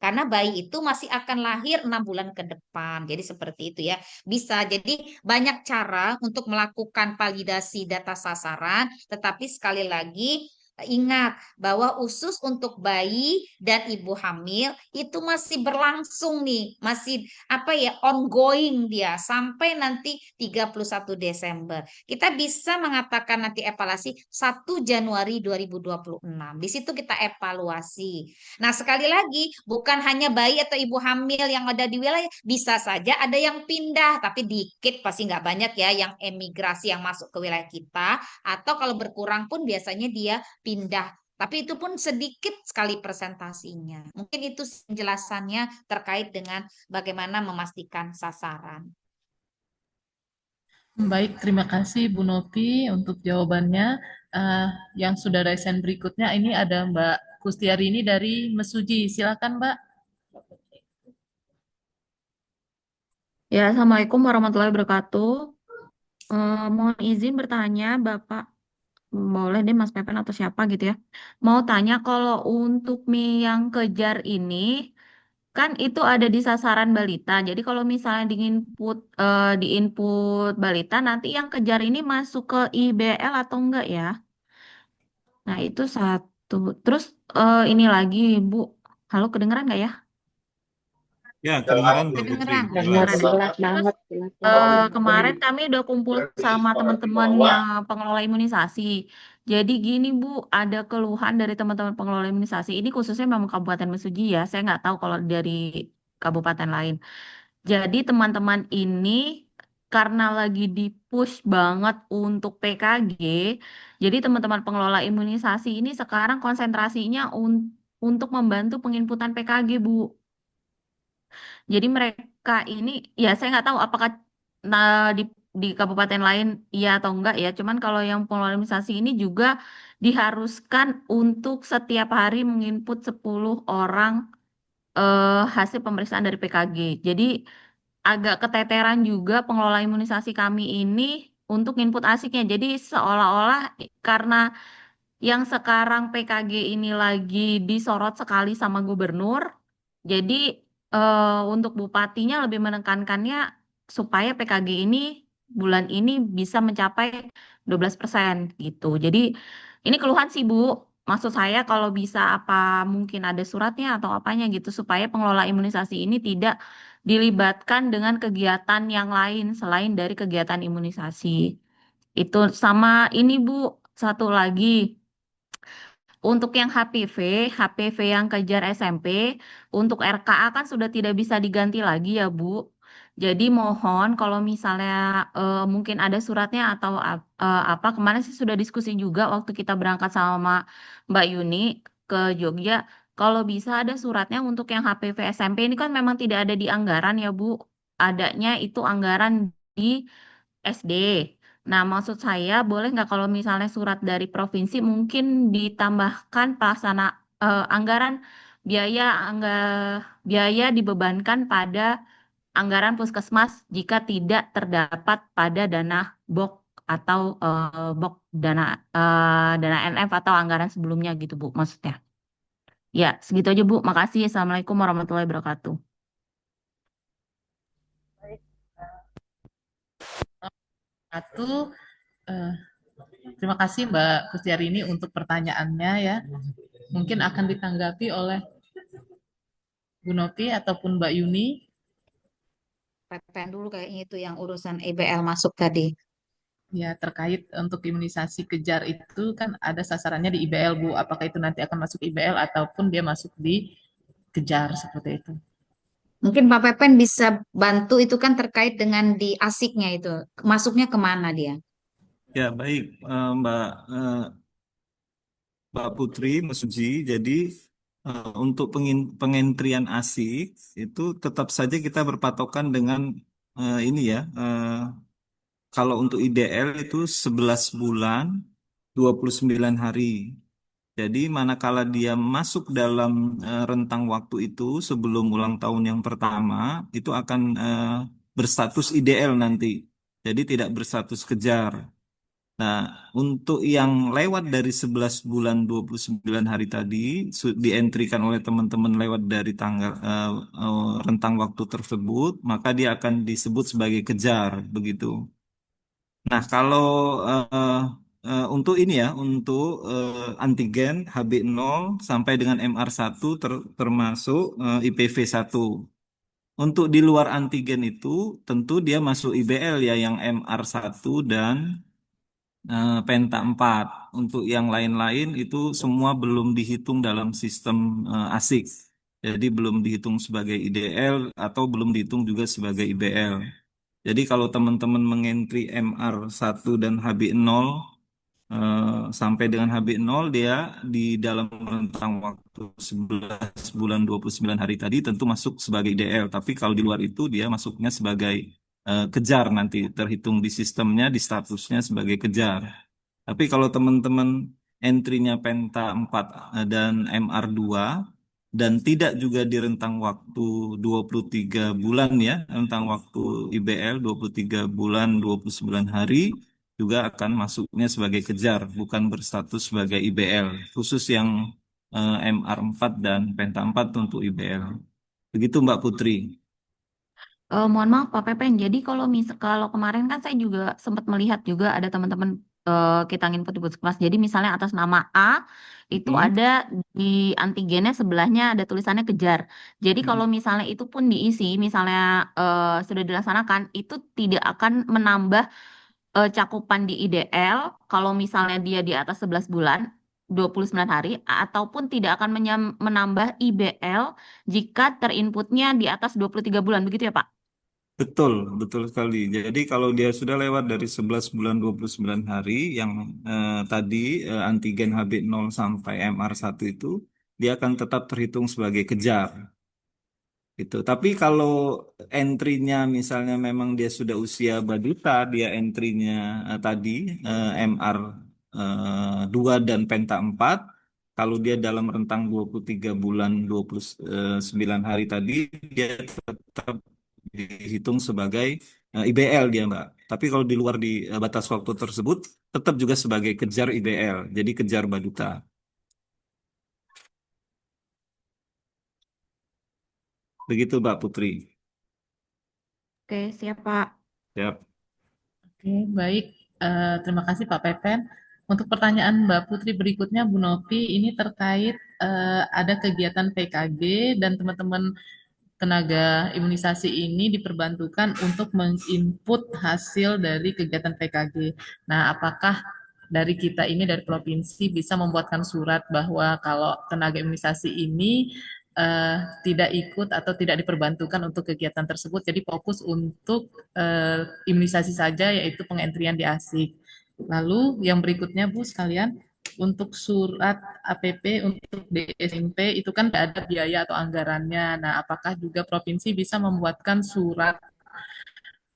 Karena bayi itu masih akan lahir 6 bulan ke depan. Jadi seperti itu ya. Bisa. Jadi banyak cara untuk melakukan validasi data sasaran. Tetapi sekali lagi ingat bahwa khusus untuk bayi dan ibu hamil itu masih berlangsung nih, masih apa ya ongoing dia sampai nanti 31 Desember. Kita bisa mengatakan nanti evaluasi 1 Januari 2026. Di situ kita evaluasi. Nah, sekali lagi bukan hanya bayi atau ibu hamil yang ada di wilayah, bisa saja ada yang pindah, tapi dikit pasti nggak banyak ya yang emigrasi yang masuk ke wilayah kita atau kalau berkurang pun biasanya dia pindah. Tapi itu pun sedikit sekali presentasinya. Mungkin itu penjelasannya terkait dengan bagaimana memastikan sasaran. Baik, terima kasih Bu Novi untuk jawabannya. Yang sudah resen berikutnya ini ada Mbak Kustiarini dari Mesuji. Silakan Mbak. Ya, Assalamualaikum warahmatullahi wabarakatuh. Mohon izin bertanya, Bapak. Boleh deh Mas Pepen atau siapa gitu ya. Mau tanya kalau untuk mie yang kejar ini, kan itu ada di sasaran balita. Jadi kalau misalnya di input balita, nanti yang kejar ini masuk ke IBL atau enggak ya? Nah, itu satu. Terus ini lagi, Bu. Halo, kedengeran nggak ya? Ya, kedengaran Bu Putri, Kedengeran, jelas. kedengeran. Terus kemarin kami udah kumpul sama teman-teman yang pengelola imunisasi. Jadi gini Bu, ada keluhan dari teman-teman pengelola imunisasi. Ini khususnya memang Kabupaten Mesuji ya. Saya nggak tahu kalau dari kabupaten lain. Jadi teman-teman ini karena lagi di-push banget untuk PKG, jadi teman-teman pengelola imunisasi ini sekarang konsentrasinya untuk membantu penginputan PKG, Bu. Jadi mereka Kak, ini ya saya nggak tahu apakah di kabupaten lain iya atau enggak ya. Cuman kalau yang pengelola imunisasi ini juga diharuskan untuk setiap hari menginput 10 orang hasil pemeriksaan dari PKG. Jadi agak keteteran juga pengelola imunisasi kami ini untuk input asiknya. Jadi seolah-olah karena yang sekarang PKG ini lagi disorot sekali sama gubernur, jadi untuk bupatinya lebih menekankannya supaya PKG ini bulan ini bisa mencapai 12% gitu. Jadi ini keluhan sih Bu. Maksud saya kalau bisa apa mungkin ada suratnya atau apanya gitu supaya pengelola imunisasi ini tidak dilibatkan dengan kegiatan yang lain selain dari kegiatan imunisasi. Itu sama ini Bu, satu lagi. Untuk yang HPV yang kejar SMP, untuk RKA kan sudah tidak bisa diganti lagi ya Bu. Jadi mohon kalau misalnya mungkin ada suratnya atau apa, kemarin sih sudah diskusi juga waktu kita berangkat sama Mbak Yuni ke Jogja. Kalau bisa ada suratnya untuk yang HPV SMP ini kan memang tidak ada di anggaran ya Bu. Adanya itu anggaran di SD. Nah, maksud saya boleh nggak kalau misalnya surat dari provinsi mungkin ditambahkan pelaksana anggaran biaya angga, biaya dibebankan pada anggaran puskesmas jika tidak terdapat pada dana BOK atau BOK dana NF atau anggaran sebelumnya gitu Bu maksudnya. Ya, segitu aja Bu. Makasih. Assalamualaikum warahmatullahi wabarakatuh. Satu, eh, terima kasih Mbak Kustiarini untuk pertanyaannya ya. Mungkin akan ditanggapi oleh Bu Novi ataupun Mbak Yuni. PPN dulu kayaknya itu yang urusan IBL masuk tadi. Ya, terkait untuk imunisasi kejar itu kan ada sasarannya di IBL, Bu. Apakah itu nanti akan masuk IBL ataupun dia masuk di kejar seperti itu? Mungkin Pak Pepen bisa bantu itu kan terkait dengan di asiknya itu. Masuknya kemana dia? Ya, baik, Mbak Putri, Mas Suji. Jadi untuk pengentrian ASIK itu tetap saja kita berpatokan dengan ini ya. Kalau untuk IDL itu 11 bulan 29 hari. Jadi manakala dia masuk dalam rentang waktu itu sebelum ulang tahun yang pertama, itu akan berstatus IDL nanti. Jadi tidak berstatus kejar. Nah, untuk yang lewat dari 11 bulan 29 hari tadi, dientrikan oleh teman-teman lewat dari tanggal rentang waktu tersebut, maka dia akan disebut sebagai kejar, begitu. Nah, kalau untuk ini ya, untuk antigen HB0 sampai dengan MR1 termasuk IPV1. Untuk di luar antigen itu, tentu dia masuk IBL ya, yang MR1 dan Penta 4. Untuk yang lain-lain itu semua belum dihitung dalam sistem ASIK. Jadi belum dihitung sebagai IDL atau belum dihitung juga sebagai IBL. Jadi kalau teman-teman mengentri MR1 dan HB0 sampai dengan HB0 dia di dalam rentang waktu 11 bulan 29 hari tadi tentu masuk sebagai IDL. Tapi kalau di luar itu dia masuknya sebagai kejar nanti terhitung di sistemnya di statusnya sebagai kejar. Tapi kalau teman-teman entry-nya Penta 4 dan MR2 dan tidak juga di rentang waktu 23 bulan ya, rentang waktu IBL 23 bulan 29 hari juga akan masuknya sebagai kejar, bukan berstatus sebagai IBL. Khusus yang MR4 dan Penta 4 untuk IBL. Begitu Mbak Putri. Mohon maaf Pak Pepen, jadi kalau kemarin kan saya juga sempat melihat juga ada teman-teman kita nginput di puskesmas. Jadi misalnya atas nama A itu Hmm. ada di antigennya sebelahnya ada tulisannya kejar. Jadi kalau misalnya itu pun diisi, misalnya sudah dilaksanakan, itu tidak akan menambah cakupan di IDL kalau misalnya dia di atas 11 bulan. 29 hari ataupun tidak akan menambah IBL jika terinputnya di atas 23 bulan begitu ya Pak? Betul, betul sekali. Jadi kalau dia sudah lewat dari 11 bulan 29 hari yang tadi antigen HB0 sampai MR1 itu, dia akan tetap terhitung sebagai kejar. Itu. Tapi kalau entry-nya misalnya memang dia sudah usia balita, dia entry-nya tadi MR 2 dan Penta 4. Kalau dia dalam rentang 23 bulan 29 hari tadi, dia tetap dihitung sebagai IBL dia, Mbak. Tapi kalau di luar di batas waktu tersebut, tetap juga sebagai kejar IBL, jadi kejar balita. Begitu, Mbak Putri. Oke, siap Pak. Siap. Oke, baik. Terima kasih Pak Pepen. Untuk pertanyaan Mbak Putri berikutnya, Bu Novi, ini terkait ada kegiatan PKG dan teman-teman tenaga imunisasi ini diperbantukan untuk menginput hasil dari kegiatan PKG. Nah, apakah dari kita ini dari provinsi bisa membuatkan surat bahwa kalau tenaga imunisasi ini tidak ikut atau tidak diperbantukan untuk kegiatan tersebut, jadi fokus untuk imunisasi saja, yaitu pengentrian di ASIK. Lalu yang berikutnya Bu sekalian, untuk surat APP untuk di SMP itu kan tidak ada biaya atau anggarannya. Nah, apakah juga provinsi bisa membuatkan surat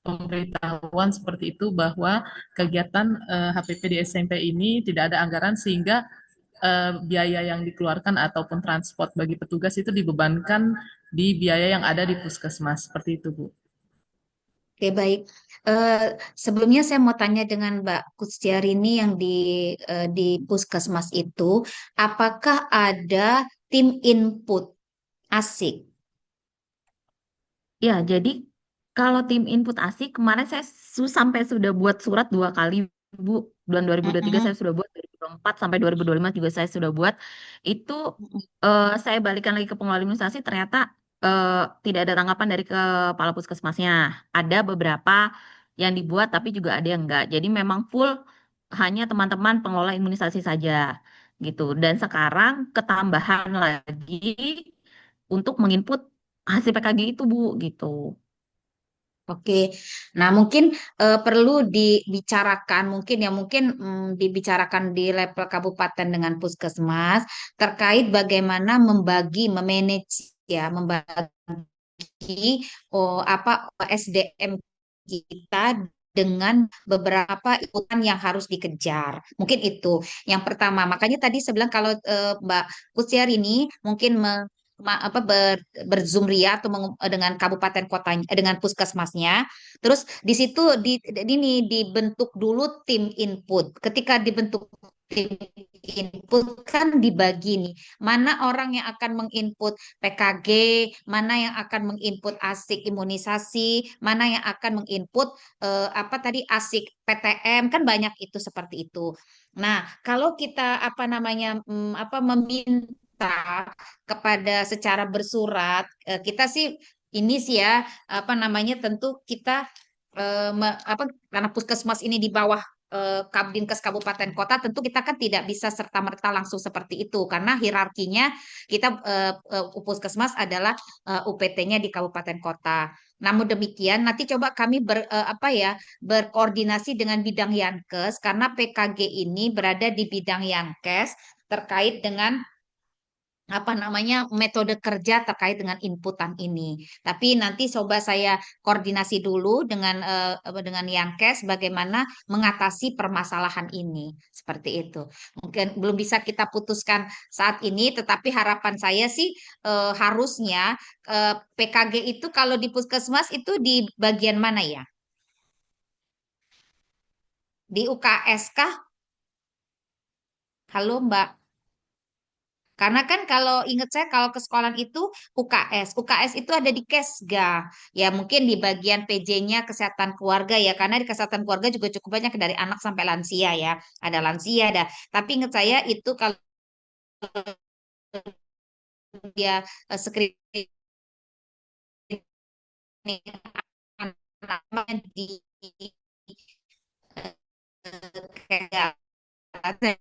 pemberitahuan seperti itu bahwa kegiatan HPP di SMP ini tidak ada anggaran sehingga biaya yang dikeluarkan ataupun transport bagi petugas itu dibebankan di biaya yang ada di puskesmas seperti itu, Bu. Oke, baik. Sebelumnya saya mau tanya dengan Mbak Kustiarini yang di Puskesmas itu, apakah ada tim input ASIK? Ya, jadi kalau tim input ASIK kemarin saya sampai sudah buat surat 2 kali, Bu. Bulan 2023 Mm-mm. saya sudah buat, 2024 sampai 2025 juga saya sudah buat. Itu saya balikan lagi ke pengelola imunisasi, ternyata eh, tidak ada tanggapan dari kepala puskesmasnya. Ada beberapa yang dibuat, tapi juga ada yang enggak. Jadi memang full hanya teman-teman pengelola imunisasi saja gitu. Dan sekarang ketambahan lagi untuk menginput hasil PKG itu, Bu, gitu. Oke, nah mungkin perlu dibicarakan, dibicarakan di level kabupaten dengan puskesmas terkait bagaimana memanage ya, membagi SDM kita dengan beberapa ikutan yang harus dikejar. Mungkin itu yang pertama. Makanya tadi saya bilang kalau Mbak Kusiar ini mungkin berzoom ria atau dengan kabupaten kotanya dengan puskesmasnya. Terus di situ ini dibentuk dulu tim input. Ketika dibentuk tim input kan dibagi nih, mana orang yang akan menginput PKG, mana yang akan menginput ASIK imunisasi, mana yang akan menginput ASIK PTM, kan banyak itu seperti itu. Nah, kalau kita meminta kepada secara bersurat, kita sih ini sih ya tentu kita karena puskesmas ini di bawah Kabdinkes Kabupaten Kota, tentu kita kan tidak bisa serta-merta langsung seperti itu karena hierarkinya kita puskesmas adalah UPT-nya di Kabupaten Kota. Namun demikian, nanti coba kami berkoordinasi dengan bidang Yankes karena PKG ini berada di bidang Yankes terkait dengan metode kerja terkait dengan inputan ini. Tapi nanti coba saya koordinasi dulu dengan Yankes bagaimana mengatasi permasalahan ini. Seperti itu. Mungkin belum bisa kita putuskan saat ini, tetapi harapan saya sih harusnya PKG itu kalau di puskesmas itu di bagian mana ya? Di UKS kah? Halo Mbak. Karena kan kalau ingat saya kalau ke sekolah itu UKS. UKS itu ada di Kesga. Ya mungkin di bagian PJ-nya kesehatan keluarga ya. Karena di kesehatan keluarga juga cukup banyak dari anak sampai lansia ya. Ada lansia ada. Tapi ingat saya itu kalau dia screening anak di kesehatan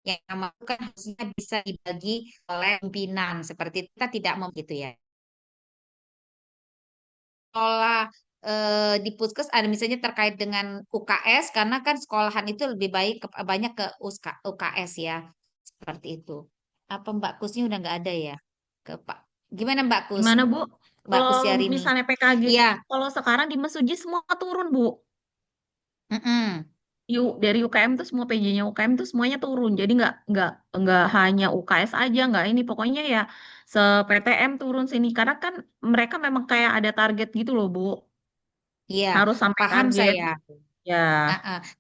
yang mampu kan harusnya bisa dibagi oleh pimpinan seperti itu. Kita tidak mau gitu ya. Sekolah di Puskes ada misalnya terkait dengan UKS karena kan sekolahan itu lebih baik banyak ke UKS ya seperti itu. Apa Mbak Kusnya udah nggak ada ya ke Pak Gimana Mbak Kus? Gimana Bu? Mbak Kalau Kusyari nih. misalnya PKG, Iya. kalau sekarang di Mesuji semua turun Bu. Mm-mm. Dari UKM tuh semua PJ-nya UKM tuh semuanya turun. Jadi nggak hanya UKS aja, nggak ini pokoknya ya se-PTM turun sini. Karena kan mereka memang kayak ada target gitu loh Bu. Iya, Harus sampai paham target. saya. Ya,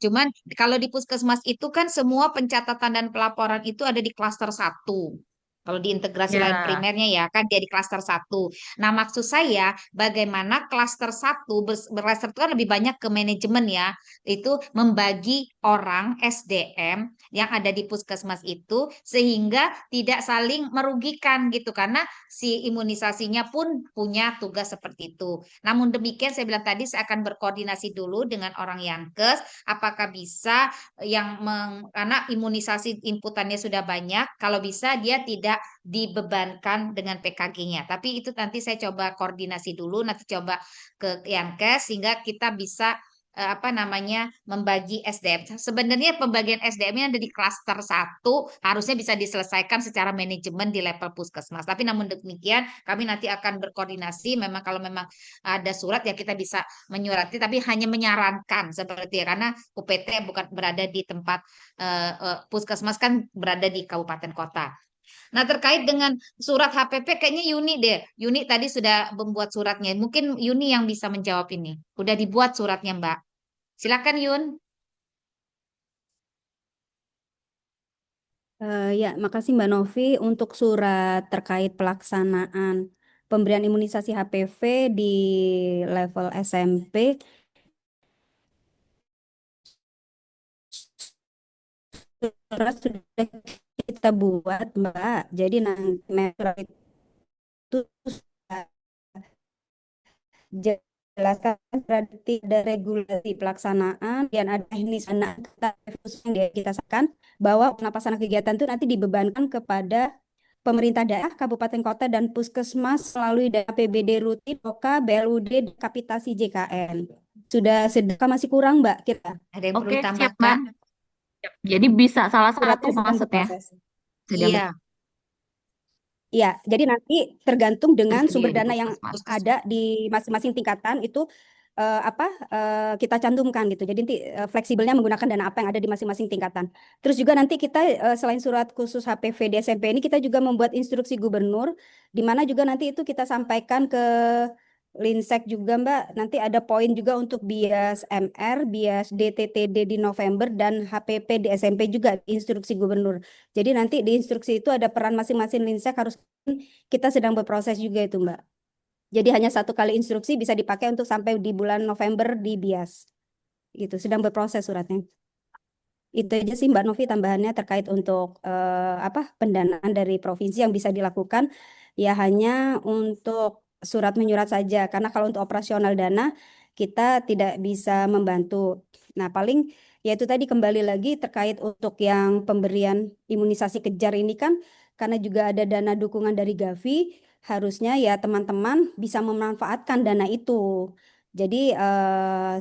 Cuman kalau di puskesmas itu kan semua pencatatan dan pelaporan itu ada di klaster 1. Kalau di integrasi lain ya. primernya ya kan dia di klaster 1. Nah, maksud saya bagaimana klaster 1 berklaster itu kan lebih banyak ke manajemen ya. Itu membagi orang SDM yang ada di puskesmas itu sehingga tidak saling merugikan gitu karena si imunisasinya pun punya tugas seperti itu. Namun demikian saya bilang tadi saya akan berkoordinasi dulu dengan orang Yankes apakah bisa karena imunisasi inputannya sudah banyak, kalau bisa dia tidak dibebankan dengan PKG-nya. Tapi itu nanti saya coba koordinasi dulu, nanti coba ke Yankes sehingga kita bisa apa namanya membagi SDM. Sebenarnya pembagian SDM-nya ada di klaster 1 harusnya bisa diselesaikan secara manajemen di level puskesmas. Tapi namun demikian kami nanti akan berkoordinasi memang kalau memang ada surat ya kita bisa menyurati tapi hanya menyarankan seperti ya karena UPT bukan berada di tempat puskesmas kan berada di kabupaten kota. Nah, terkait dengan surat HPP kayaknya Yuni deh. Yuni tadi sudah membuat suratnya. Mungkin Yuni yang bisa menjawab ini. Udah dibuat suratnya, Mbak. Silakan Yun. Ya, makasih Mbak Novi untuk surat terkait pelaksanaan pemberian imunisasi HPV di level SMP. Surat sudah kita buat, Mbak. Jadi nanti surat itu jelaskan berarti ada regulasi pelaksanaan dan ada teknis anak yang kita sampaikan bahwa penapasan kegiatan itu nanti dibebankan kepada pemerintah daerah, kabupaten kota dan puskesmas melalui dana APBD rutin, OKA, BLUD, dan kapitasi JKN. Sudah sedekah masih kurang, Mbak, kita. Ada yang perlu Oke, siap Mbak. ditambahkan? Jadi bisa salah satu Suratnya sedang maksudnya. berproses. Sedang Iya. Iya, jadi nanti tergantung dengan Di sumber dana yang puskesmas. ada di masing-masing tingkatan itu kita cantumkan gitu. Jadi nanti fleksibelnya menggunakan dana apa yang ada di masing-masing tingkatan. Terus juga nanti kita selain surat khusus HPV di SMP ini kita juga membuat instruksi gubernur di mana juga nanti itu kita sampaikan ke Linsek juga Mbak. Nanti ada poin juga untuk bias MR, bias DTTD di November dan HPP di SMP juga di instruksi gubernur. Jadi nanti di instruksi itu ada peran masing-masing Linsek harus kita sedang berproses juga itu Mbak. Jadi hanya satu kali instruksi bisa dipakai untuk sampai di bulan November di bias. Gitu, sedang berproses suratnya. Itu aja sih Mbak Novi tambahannya terkait untuk pendanaan dari provinsi yang bisa dilakukan ya hanya untuk surat menyurat saja karena kalau untuk operasional dana kita tidak bisa membantu. Nah, paling ya itu tadi kembali lagi terkait untuk yang pemberian imunisasi kejar ini kan karena juga ada dana dukungan dari Gavi harusnya ya teman-teman bisa memanfaatkan dana itu. Jadi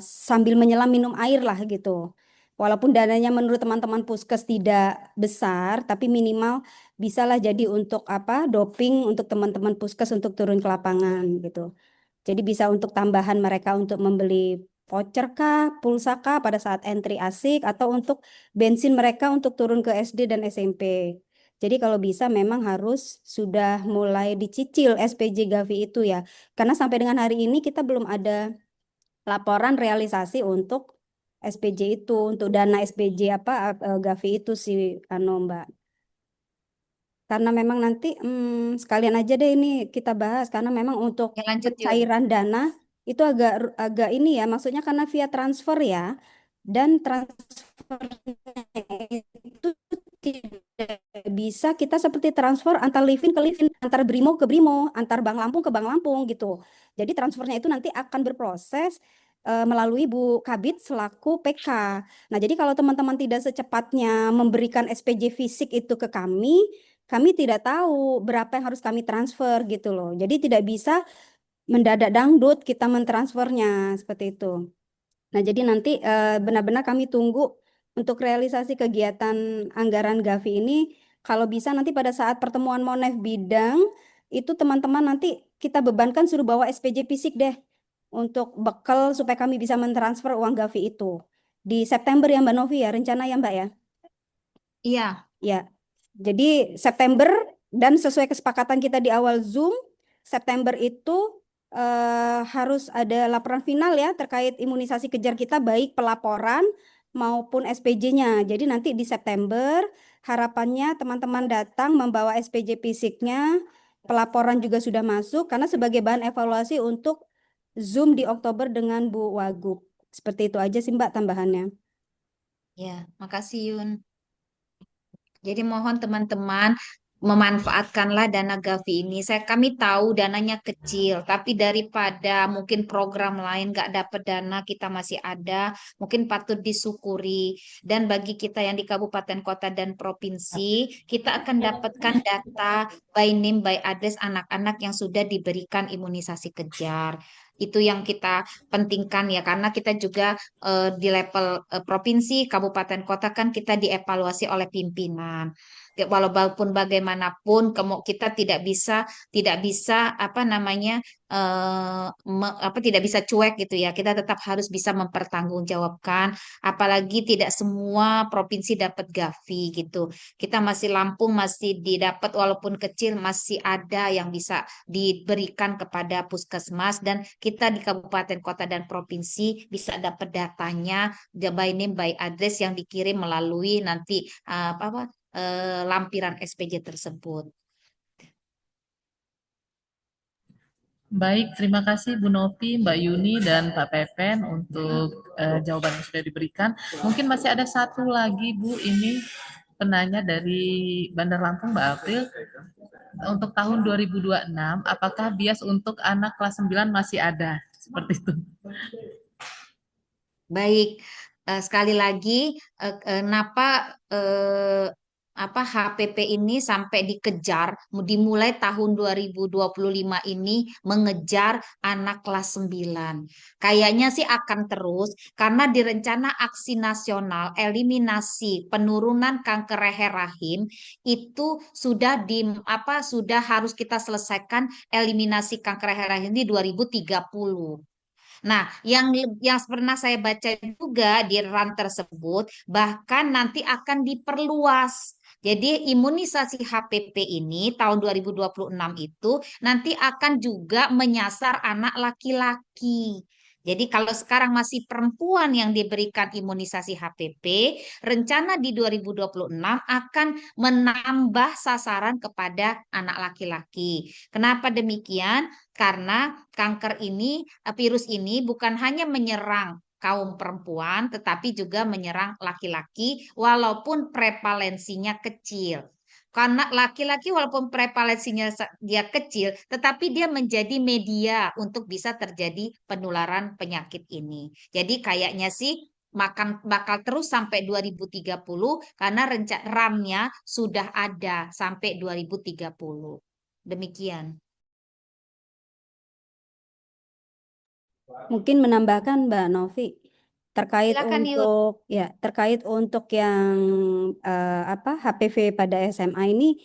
sambil menyelam minum air lah gitu. Walaupun dananya menurut teman-teman Puskes tidak besar, tapi minimal bisalah jadi untuk doping untuk teman-teman Puskes untuk turun ke lapangan gitu. Jadi bisa untuk tambahan mereka untuk membeli voucher kah, pulsa kah pada saat entry asik atau untuk bensin mereka untuk turun ke SD dan SMP. Jadi kalau bisa memang harus sudah mulai dicicil SPJ Gavi itu ya. Karena sampai dengan hari ini kita belum ada laporan realisasi untuk SPJ itu, untuk dana SPJ Gavi itu sih Mbak. Karena memang nanti sekalian aja deh ini kita bahas karena memang untuk Ya, lanjut Yun. pencairan dana itu agak ini ya, maksudnya karena via transfer ya dan transfernya itu tidak bisa kita seperti transfer antar livin ke livin, antar Brimo ke Brimo, antar Bank Lampung ke Bank Lampung gitu. Jadi transfernya itu nanti akan berproses melalui Bu Kabid selaku PK. Nah, jadi kalau teman-teman tidak secepatnya memberikan SPJ fisik itu ke kami tidak tahu berapa yang harus kami transfer gitu loh. Jadi tidak bisa mendadak dangdut kita mentransfernya seperti itu. Nah, jadi nanti benar-benar kami tunggu untuk realisasi kegiatan anggaran Gavi ini kalau bisa nanti pada saat pertemuan Monef bidang itu teman-teman nanti kita bebankan suruh bawa SPJ fisik deh untuk bekal supaya kami bisa mentransfer uang Gavi itu. Di September ya Mbak Novi ya, rencana ya Mbak ya? Iya, Ya, jadi September dan sesuai kesepakatan kita di awal Zoom, September itu harus ada laporan final ya terkait imunisasi kejar kita baik pelaporan maupun SPJ-nya. Jadi nanti di September harapannya teman-teman datang membawa SPJ fisiknya, pelaporan juga sudah masuk karena sebagai bahan evaluasi untuk Zoom di Oktober dengan Bu Wagub. Seperti itu aja sih Mbak tambahannya. ya, makasih Yun. Jadi mohon teman-teman memanfaatkanlah dana Gavi ini. Kami tahu dananya kecil, tapi daripada mungkin program lain nggak dapat dana, kita masih ada, mungkin patut disyukuri. Dan bagi kita yang di kabupaten, kota, dan provinsi, kita akan dapatkan data by name, by address anak-anak yang sudah diberikan imunisasi kejar. Itu yang kita pentingkan ya, karena kita juga di level provinsi, kabupaten, kota kan kita dievaluasi oleh pimpinan. Ya, walaupun bagaimanapun kita tidak bisa apa namanya tidak bisa cuek gitu ya. Kita tetap harus bisa mempertanggungjawabkan. Apalagi tidak semua provinsi dapat Gavi gitu. Kita masih Lampung masih didapat walaupun kecil masih ada yang bisa diberikan kepada puskesmas dan kita di kabupaten, kota, dan provinsi bisa dapat datanya by name by address yang dikirim melalui nanti lampiran SPJ tersebut. Baik, terima kasih Bu Novi, Mbak Yuni, dan Pak Pepen untuk jawaban yang sudah diberikan. Mungkin masih ada satu lagi Bu, ini penanya dari Bandar Lampung, Mbak April. Untuk tahun 2026, apakah bias untuk anak kelas 9 masih ada? Seperti itu. Baik, sekali lagi, kenapa HPP ini sampai dikejar, dimulai tahun 2025 ini mengejar anak kelas 9. Kayaknya sih akan terus, karena di rencana aksi nasional eliminasi penurunan kanker leher rahim itu sudah harus kita selesaikan eliminasi kanker leher rahim di 2030. Nah, yang pernah saya baca juga di RAN tersebut, bahkan nanti akan diperluas. Jadi imunisasi HPP ini tahun 2026 itu nanti akan juga menyasar anak laki-laki. Jadi kalau sekarang masih perempuan yang diberikan imunisasi HPP, rencana di 2026 akan menambah sasaran kepada anak laki-laki. Kenapa demikian? Karena kanker ini, virus ini bukan hanya menyerang kaum perempuan, tetapi juga menyerang laki-laki walaupun prevalensinya kecil. Karena laki-laki walaupun prevalensinya dia kecil, tetapi dia menjadi media untuk bisa terjadi penularan penyakit ini. Jadi kayaknya sih bakal terus sampai 2030 karena RAM-nya sudah ada sampai 2030. Demikian. Mungkin menambahkan Mbak Novi terkait Silakan Yud. untuk yang HPV pada SMA ini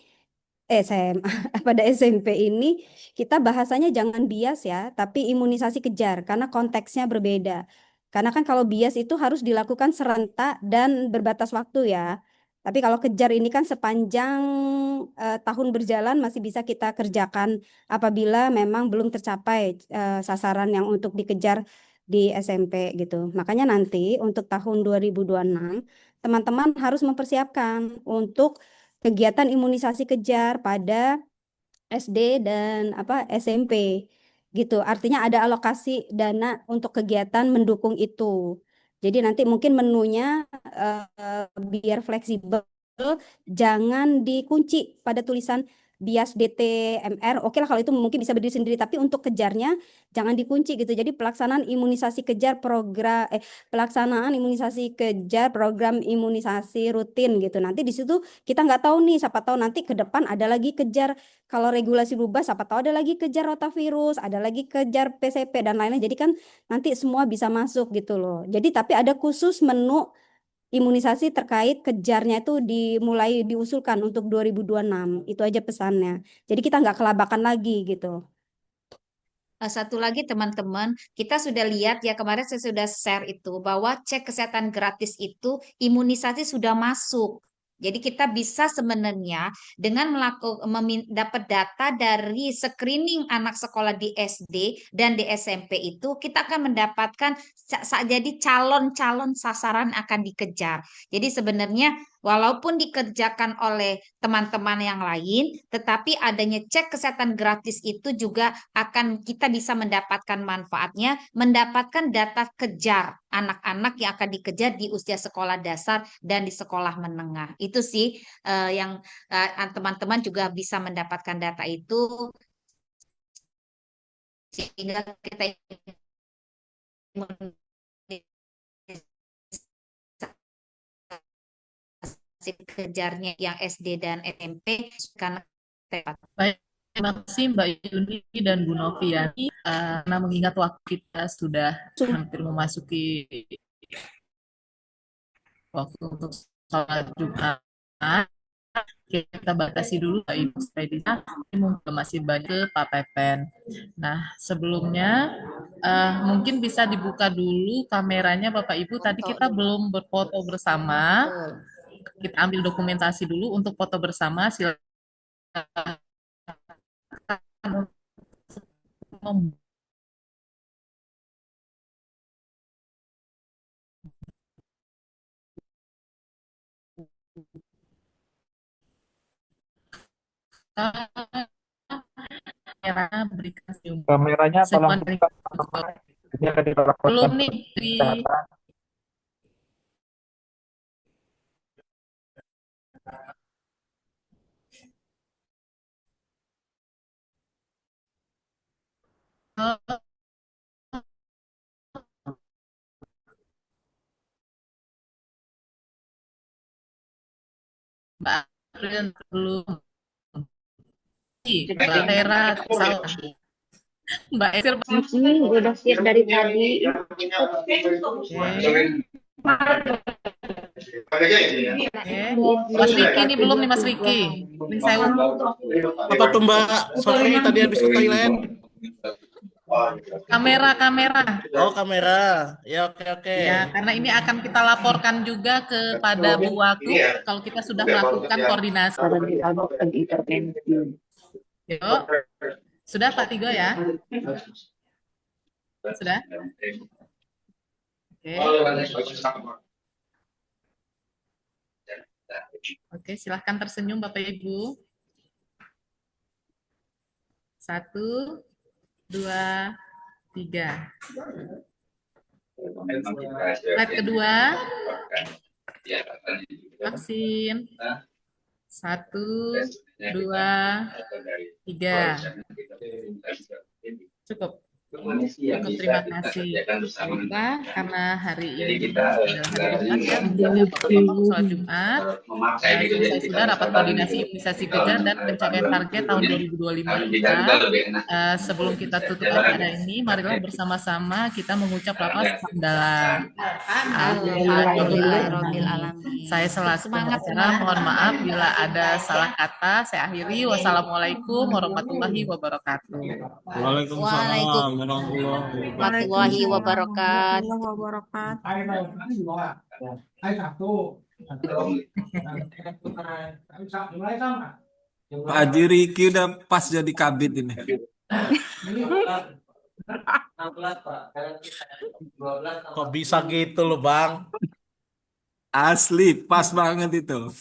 SMA pada SMP ini kita bahasanya jangan bias ya, tapi imunisasi kejar karena konteksnya berbeda. Karena kan kalau bias itu harus dilakukan serentak dan berbatas waktu ya. Tapi kalau kejar ini kan sepanjang tahun berjalan masih bisa kita kerjakan apabila memang belum tercapai sasaran yang untuk dikejar di SMP gitu. Makanya nanti untuk tahun 2026 teman-teman harus mempersiapkan untuk kegiatan imunisasi kejar pada SD dan SMP gitu. Artinya ada alokasi dana untuk kegiatan mendukung itu. Jadi nanti mungkin menunya biar fleksibel, jangan dikunci pada tulisan bias DTMR. Oke lah kalau itu mungkin bisa berdiri sendiri, tapi untuk kejarnya jangan dikunci gitu. Jadi pelaksanaan imunisasi kejar program imunisasi rutin gitu. Nanti di situ kita nggak tahu nih, siapa tahu nanti ke depan ada lagi kejar, kalau regulasi berubah siapa tahu ada lagi kejar rotavirus, ada lagi kejar PCP dan lain-lain. Jadi kan nanti semua bisa masuk gitu loh. Jadi tapi ada khusus menu imunisasi terkait kejarnya itu dimulai diusulkan untuk 2026. Itu aja pesannya. Jadi kita nggak kelabakan lagi gitu. Satu lagi teman-teman, kita sudah lihat ya kemarin saya sudah share itu bahwa cek kesehatan gratis itu imunisasi sudah masuk. Jadi kita bisa sebenarnya dengan dapat data dari screening anak sekolah di SD dan di SMP itu kita akan mendapatkan jadi calon-calon sasaran akan dikejar. Jadi sebenarnya walaupun dikerjakan oleh teman-teman yang lain, tetapi adanya cek kesehatan gratis itu juga akan kita bisa mendapatkan manfaatnya, mendapatkan data kejar anak-anak yang akan dikejar di usia sekolah dasar dan di sekolah menengah. Itu sih yang teman-teman juga bisa mendapatkan data itu sehingga kita kejarnya yang SD dan SMP karena Baik, terima kasih Mbak Yuni dan Bu Noviani. Karena mengingat waktu kita sudah hampir memasuki waktu untuk sholat Jumat, kita batasi dulu Mbak Ibu supaya mungkin masih banyak ke Pak Pepen. Nah, sebelumnya mungkin bisa dibuka dulu kameranya Bapak Ibu. Tadi kita belum berfoto bersama. Kita ambil dokumentasi dulu untuk foto bersama. Silakan berikan Kameranya tolong senyuman buka, teman-teman. Ini akan kita lakukan belum nih di kesehatan. Mbak April belum. Mbak Tera salah. Mbak Esir Udah siap dari tadi. Mas Riki ini belum nih Mas Riki. Ini saya Apa tuh Mbak? Sorry tadi habis ke toilet. kamera. Oh, kamera. Ya, oke. Ya, karena ini akan kita laporkan juga kepada Bu Wagu kalau kita sudah melakukan koordinasi. Yuk. Sudah Pak Tigo ya? Sudah? Oke. Oke, silahkan tersenyum Bapak Ibu. 1, 2, 3. Slide kedua. Vaksin. 1, 2, 3. Cukup. Terima kasih. Baiklah, karena hari ini adalah hari Jumat ya, sholat Jumat. Selesai sudah rapat koordinasi imunisasi kejar dan pencapaian target tahun 2025 kita. Sebelum kita tutup acara ini, marilah bersama-sama kita mengucap lafaz hamdalah. Saya selaku pengacara mohon maaf bila ada salah kata. Saya akhiri. Wassalamualaikum warahmatullahi wabarakatuh. Waalaikumsalam warahmatullahi wabarakatuh. Pak Haji Riki udah pas jadi kabit ini. Kok bisa gitu loh, Bang? Asli, pas banget itu.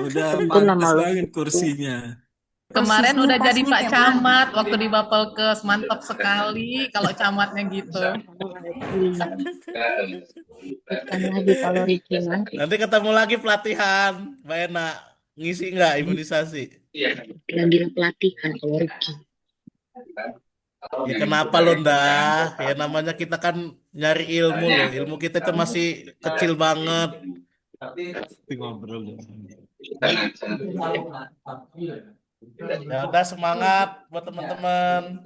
Udah pantas banget kursinya. Kemarin udah jadi Pak Camat waktu di Bapelkes, mantap sekali kalau camatnya gitu. Nanti ketemu lagi pelatihan, Mbak Ena. Ngisi nggak imunisasi? Lagi pelatihan kalau Ricky. Ya kenapa lo ndah? Ya namanya kita kan nyari ilmu loh. Ilmu kita itu masih kecil banget. Ngobrol. Ya udah semangat buat teman-teman.